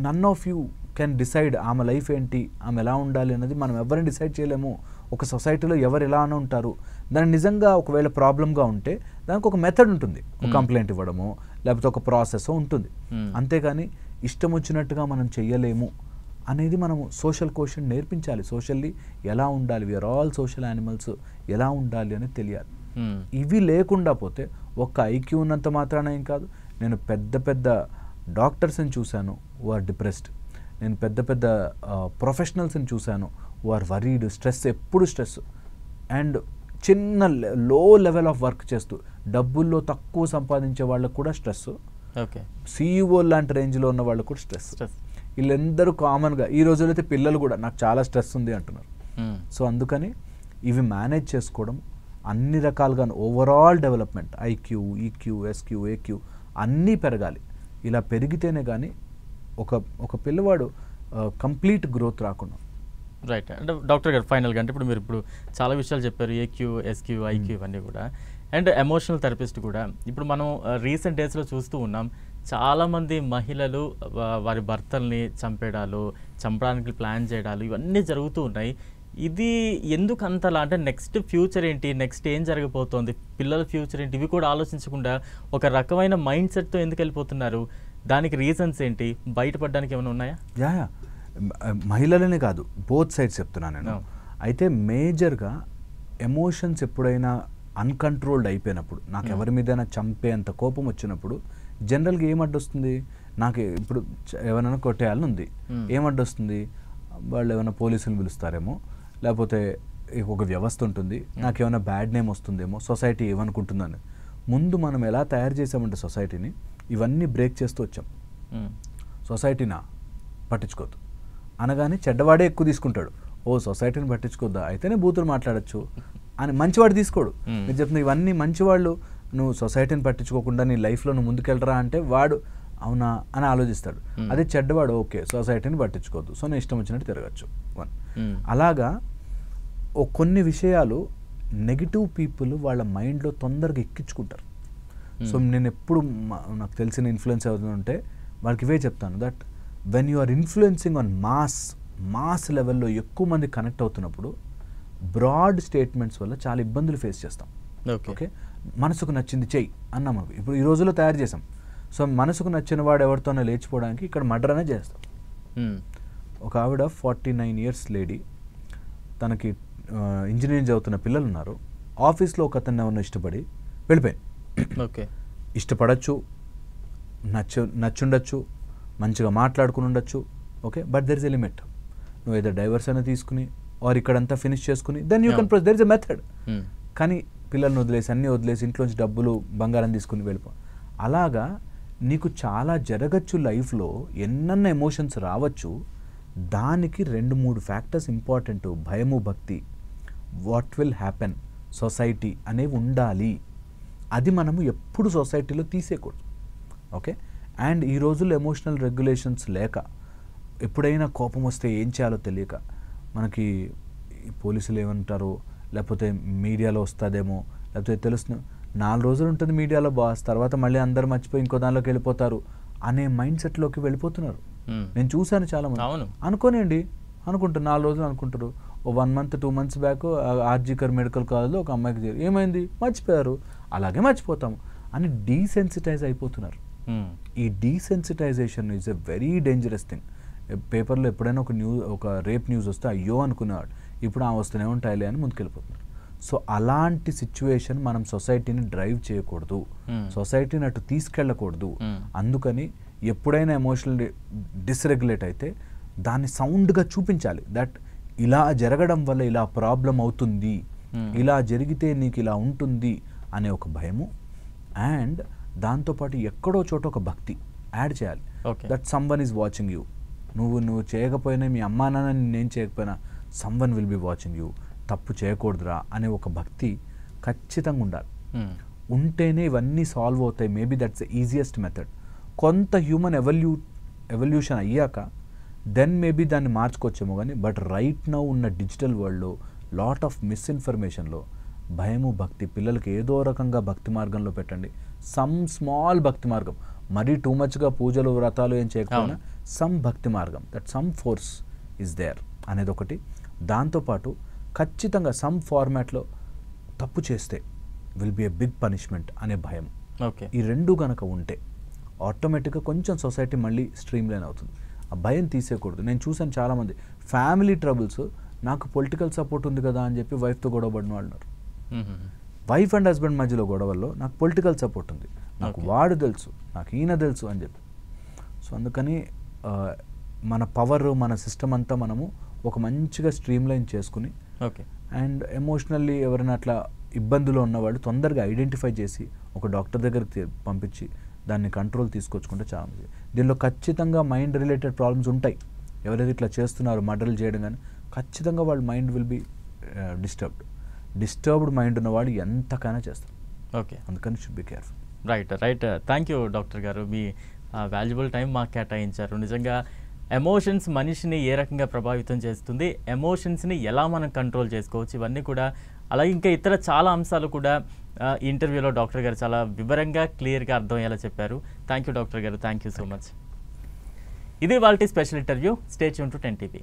none of you can decide ఆమె లైఫ్ ఏంటి, ఆమె ఎలా ఉండాలి అన్నది మనం ఎవరిని డిసైడ్ చేయలేము. ఒక సొసైటీలో ఎవరు ఎలానో ఉంటారు. దాన్ని నిజంగా ఒకవేళ ప్రాబ్లంగా ఉంటే దానికి ఒక మెథడ్ ఉంటుంది, ఒక కంప్లైంట్ ఇవ్వడమో లేకపోతే ఒక ప్రాసెస్ ఉంటుంది. అంతేగాని ఇష్టం వచ్చినట్టుగా మనం చెయ్యలేము అనేది మనము సోషల్ కోషన్ నేర్పించాలి. సోషల్లీ ఎలా ఉండాలి, వీఆర్ ఆల్ సోషల్ యానిమల్స్, ఎలా ఉండాలి అనేది తెలియాలి. ఇవి లేకుండా పోతే ఒక్క ఐక్యూ ఉన్నంత మాత్రాన ఏం కాదు. నేను పెద్ద డాక్టర్స్ని చూశాను హూ ఆర్ డిప్రెస్డ్. నేను పెద్ద ప్రొఫెషనల్స్ని చూశాను హూ ఆర్ వరీడ్, స్ట్రెస్, ఎప్పుడు స్ట్రెస్. అండ్ చిన్న లో లెవెల్ ఆఫ్ వర్క్ చేస్తూ డబ్బుల్లో తక్కువ సంపాదించే వాళ్ళకు కూడా స్ట్రెస్, CEO లాంటి రేంజ్లో ఉన్న వాళ్ళకు కూడా స్ట్రెస్. వీళ్ళందరూ కామన్గా ఈ రోజుల్లో అయితే పిల్లలు కూడా నాకు చాలా స్ట్రెస్ ఉంది అంటున్నారు. సో అందుకని ఇవి మేనేజ్ చేసుకోవడం అన్ని రకాలుగా overall development, IQ, EQ, SQ, AQ అన్నీ పెరగాలి. ఇలా పెరిగితేనే కానీ ఒక పిల్లవాడు కంప్లీట్ గ్రోత్ రాకుండా. రైట్. అంటే డాక్టర్ గారు ఫైనల్గా అంటే ఇప్పుడు మీరు చాలా విషయాలు చెప్పారు, ఏక్యూ, ఎస్క్యూ, ఐక్యూ ఇవన్నీ కూడా. అండ్ ఎమోషనల్ థెరపిస్ట్ కూడా ఇప్పుడు మనం రీసెంట్ డేస్లో చూస్తూ ఉన్నాం, చాలామంది మహిళలు వారి భర్తల్ని చంపడానికి ప్లాన్ చేయడాలు ఇవన్నీ జరుగుతూ ఉన్నాయి. ఇది ఎందుకు అంతలా, అంటే నెక్స్ట్ ఫ్యూచర్ ఏంటి, నెక్స్ట్ ఏం జరగబోతోంది, పిల్లల ఫ్యూచర్ ఏంటి, ఇవి కూడా ఆలోచించకుండా ఒక రకమైన మైండ్ సెట్తో ఎందుకు వెళ్ళిపోతున్నారు, దానికి రీజన్స్ ఏంటి, బయటపడడానికి ఏమైనా ఉన్నాయా? యా, మహిళలనే కాదు, బోత్ సైడ్స్ చెప్తున్నాను నేను. అయితే మేజర్గా ఎమోషన్స్ ఎప్పుడైనా అన్కంట్రోల్డ్ అయిపోయినప్పుడు, నాకు ఎవరి మీదైనా చంపేంత కోపం వచ్చినప్పుడు జనరల్గా ఏమడ్డొస్తుంది, నాకు ఇప్పుడు ఎవరైనా కొట్టేయాలని ఉంది, ఏమడ్డొస్తుంది, వాళ్ళు ఏమైనా పోలీసులు పిలుస్తారేమో, లేకపోతే ఒక వ్యవస్థ ఉంటుంది, నాకేమైనా బ్యాడ్ నేమ్ వస్తుందేమో, సొసైటీ ఏమనుకుంటుందని. ముందు మనం ఎలా తయారు చేసామంటే సొసైటీని ఇవన్నీ బ్రేక్ చేస్తూ వచ్చాం. సొసైటీనా పట్టించుకోవద్దు అనగానే చెడ్డవాడే ఎక్కువ తీసుకుంటాడు. ఓ సొసైటీని పట్టించుకోద్దా, అయితేనే బూతులు మాట్లాడచ్చు అని మంచివాడు తీసుకోడు. మీరు చెప్తున్నా ఇవన్నీ మంచివాళ్ళు, నువ్వు సొసైటీని పట్టించుకోకుండా నీ లైఫ్లో నువ్వు ముందుకెళ్ళరా అంటే వాడు అవునా అని ఆలోచిస్తాడు. అదే చెడ్డవాడు ఓకే సొసైటీని పట్టించుకోవద్దు, సో నేను ఇష్టం వచ్చినట్టు తిరగచ్చు. అలాగా కొన్ని విషయాలు నెగిటివ్ పీపుల్ వాళ్ళ మైండ్లో తొందరగా ఎక్కించుకుంటారు. సో నేను ఎప్పుడు నాకు తెలిసిన ఇన్ఫ్లుయెన్స్ అవుతుందంటే వాళ్ళకి ఇవే చెప్తాను, that when you are influencing on mass లెవెల్లో ఎక్కువ మంది కనెక్ట్ అవుతున్నప్పుడు బ్రాడ్ స్టేట్మెంట్స్ వల్ల చాలా ఇబ్బందులు ఫేస్ చేస్తాం. ఓకే, మనసుకు నచ్చింది చెయ్యి అన్నాం మనకు ఇప్పుడు ఈ రోజుల్లో తయారు చేసాం. సో మనసుకు నచ్చిన వాడు ఎవరితోనే లేచిపోవడానికి ఇక్కడ మర్డర్ అనే చేస్తాం. ఒక ఆవిడ 49 years లేడీ, తనకి ఇంజనీరింగ్ చదువుతున్న పిల్లలు ఉన్నారు, ఆఫీస్లో ఒక అతన్ని ఎవరినో ఇష్టపడి వెళ్ళిపోయాయి. ఓకే, ఇష్టపడచ్చు, నచ్చుండొచ్చు, మంచిగా మాట్లాడుకుని ఉండొచ్చు, okay, but there is a limit. నువ్వు ఏదో డైవర్స్ అయినా తీసుకుని ఆర్ ఇక్కడంతా ఫినిష్ చేసుకుని then you can proceed, there is a method. కానీ పిల్లల్ని వదిలేసి అన్నీ వదిలేసి ఇంట్లోంచి డబ్బులు బంగారం తీసుకుని వెళ్ళిపో, అలాగా నీకు చాలా జరగచ్చు లైఫ్లో, ఎన్నెన్న ఎమోషన్స్ రావచ్చు. దానికి 2-3 ఫ్యాక్టర్స్ ఇంపార్టెంట్. భయము, భక్తి, వాట్ విల్ హ్యాపెన్, సొసైటీ అనేవి ఉండాలి. అది మనము ఎప్పుడు సొసైటీలో తీసేయకూడదు, ఓకే. అండ్ ఈ రోజుల్లో ఎమోషనల్ రెగ్యులేషన్స్ లేక, ఎప్పుడైనా కోపం వస్తే ఏం చేయాలో తెలియక, మనకి పోలీసులు ఏమంటారో, లేకపోతే మీడియాలో వస్తుందేమో, లేకపోతే తెలుస్తుంది 4 రోజులు ఉంటుంది మీడియాలో బాస్, తర్వాత మళ్ళీ అందరు మర్చిపోయి ఇంకో దానిలోకి వెళ్ళిపోతారు అనే మైండ్ సెట్లోకి వెళ్ళిపోతున్నారు. నేను చూశాను చాలామంది. అనుకోనండి, అనుకుంటారు 4 రోజులు అనుకుంటారు. ఓ 1 month 2 months back RG Kar medical కాలేజ్లో ఒక అమ్మాయికి ఏమైంది, మర్చిపోయారు, అలాగే మర్చిపోతాము అని డీసెన్సిటైజ్ అయిపోతున్నారు. ఈ desensitisation is a very dangerous thing. పేపర్లో ఎప్పుడైనా ఒక రేప్ న్యూస్ వస్తే అయ్యో అనుకునేవాడు, ఇప్పుడు వస్తూనే ఉంటాయిలే అని ముందుకెళ్ళిపోతున్నారు. సో అలాంటి సిచ్యువేషన్ మనం సొసైటీని డ్రైవ్ చేయకూడదు, సొసైటీని అటు తీసుకెళ్ళకూడదు. అందుకని ఎప్పుడైనా ఎమోషనల్ డిస్రెగ్యులేట్ అయితే దాన్ని సౌండ్గా చూపించాలి. దట్ ఇలా జరగడం వల్ల ఇలా ప్రాబ్లం అవుతుంది, ఇలా జరిగితే నీకు ఇలా ఉంటుంది అనే ఒక భయము. అండ్ దాంతోపాటు ఎక్కడో చోట ఒక భక్తి యాడ్ చేయాలి. That someone is watching you. నువ్వు చేయకపోయినా, మీ అమ్మా నాన్న నేను చేయకపోయినా, someone will be watching you. తప్పు చేయకూడదురా అనే ఒక భక్తి ఖచ్చితంగా ఉండాలి. ఉంటేనే ఇవన్నీ సాల్వ్ అవుతాయి. Maybe that's the easiest method. కొంత హ్యూమన్ ఎవల్యూషన్ అయ్యాక దెన్ మేబీ దాన్ని మార్చుకోవచ్చేమో కానీ, బట్ రైట్ నౌ ఉన్న డిజిటల్ వరల్డ్లో లాట్ ఆఫ్ మిస్ఇన్ఫర్మేషన్లో భయము, భక్తి, పిల్లలకి ఏదో రకంగా భక్తి మార్గంలో పెట్టండి. సమ్ స్మాల్ భక్తి మార్గం, మరీ టూ మచ్గా పూజలు వ్రతాలు ఏం చేయకపోయినా సమ్ భక్తి మార్గం, that some force is there అనేది ఒకటి. దాంతోపాటు ఖచ్చితంగా సమ్ ఫార్మాట్లో తప్పు చేస్తే will be a big punishment అనే భయం. ఈ రెండు కనుక ఉంటే ఆటోమేటిక్గా కొంచెం సొసైటీ మళ్ళీ స్ట్రీమ్ లైన్ అవుతుంది. ఆ భయం తీసేయకూడదు. నేను చూసాను చాలామంది ఫ్యామిలీ ట్రబుల్స్, నాకు పొలిటికల్ సపోర్ట్ ఉంది కదా అని చెప్పి వైఫ్తో గొడవ పడిన వాళ్ళు ఉన్నారు. వైఫ్ అండ్ హస్బెండ్ మధ్యలో గొడవల్లో నాకు పొలిటికల్ సపోర్ట్ ఉంది, నాకు వాడు తెలుసు, నాకు ఈయన తెలుసు అని చెప్పి. సో అందుకని మన పవర్, మన సిస్టమ్ అంతా మనము ఒక మంచిగా స్ట్రీమ్ లైన్ చేసుకుని, అండ్ ఎమోషనల్లీ ఎవరైనా అట్లా ఇబ్బందులు ఉన్నవాళ్ళు తొందరగా ఐడెంటిఫై చేసి ఒక డాక్టర్ దగ్గరికి పంపించి దాన్ని కంట్రోల్ తీసుకొచ్చుకుంటే చాలా మంచిది. దీనిలో ఖచ్చితంగా మైండ్ రిలేటెడ్ ప్రాబ్లమ్స్ ఉంటాయి. ఎవరైతే ఇట్లా చేస్తున్నారో మర్డర్లు చేయడం కానీ, ఖచ్చితంగా వాళ్ళ mind will be disturbed mind ఉన్నవాడు ఎంతకైనా చేస్తారు. అందుకని should be careful. Right. Thank you doctor గారు, మీ వాల్యుబుల్ టైం మాకు కేటాయించారు. నిజంగా ఎమోషన్స్ మనిషిని ఏ రకంగా ప్రభావితం చేస్తుంది, ఎమోషన్స్ని ఎలా మనం కంట్రోల్ చేసుకోవచ్చు, ఇవన్నీ కూడా, అలాగే ఇంకా ఇతర చాలా అంశాలు కూడా ఈ ఇంటర్వ్యూలో డాక్టర్ గారు చాలా వివరంగా క్లియర్గా అర్థమయ్యేలా చెప్పారు. థ్యాంక్ యూ డాక్టర్ గారు, థ్యాంక్ యూ సో మచ్. ఇది వాళ్ళ special interview. Stay tune to 10 TV.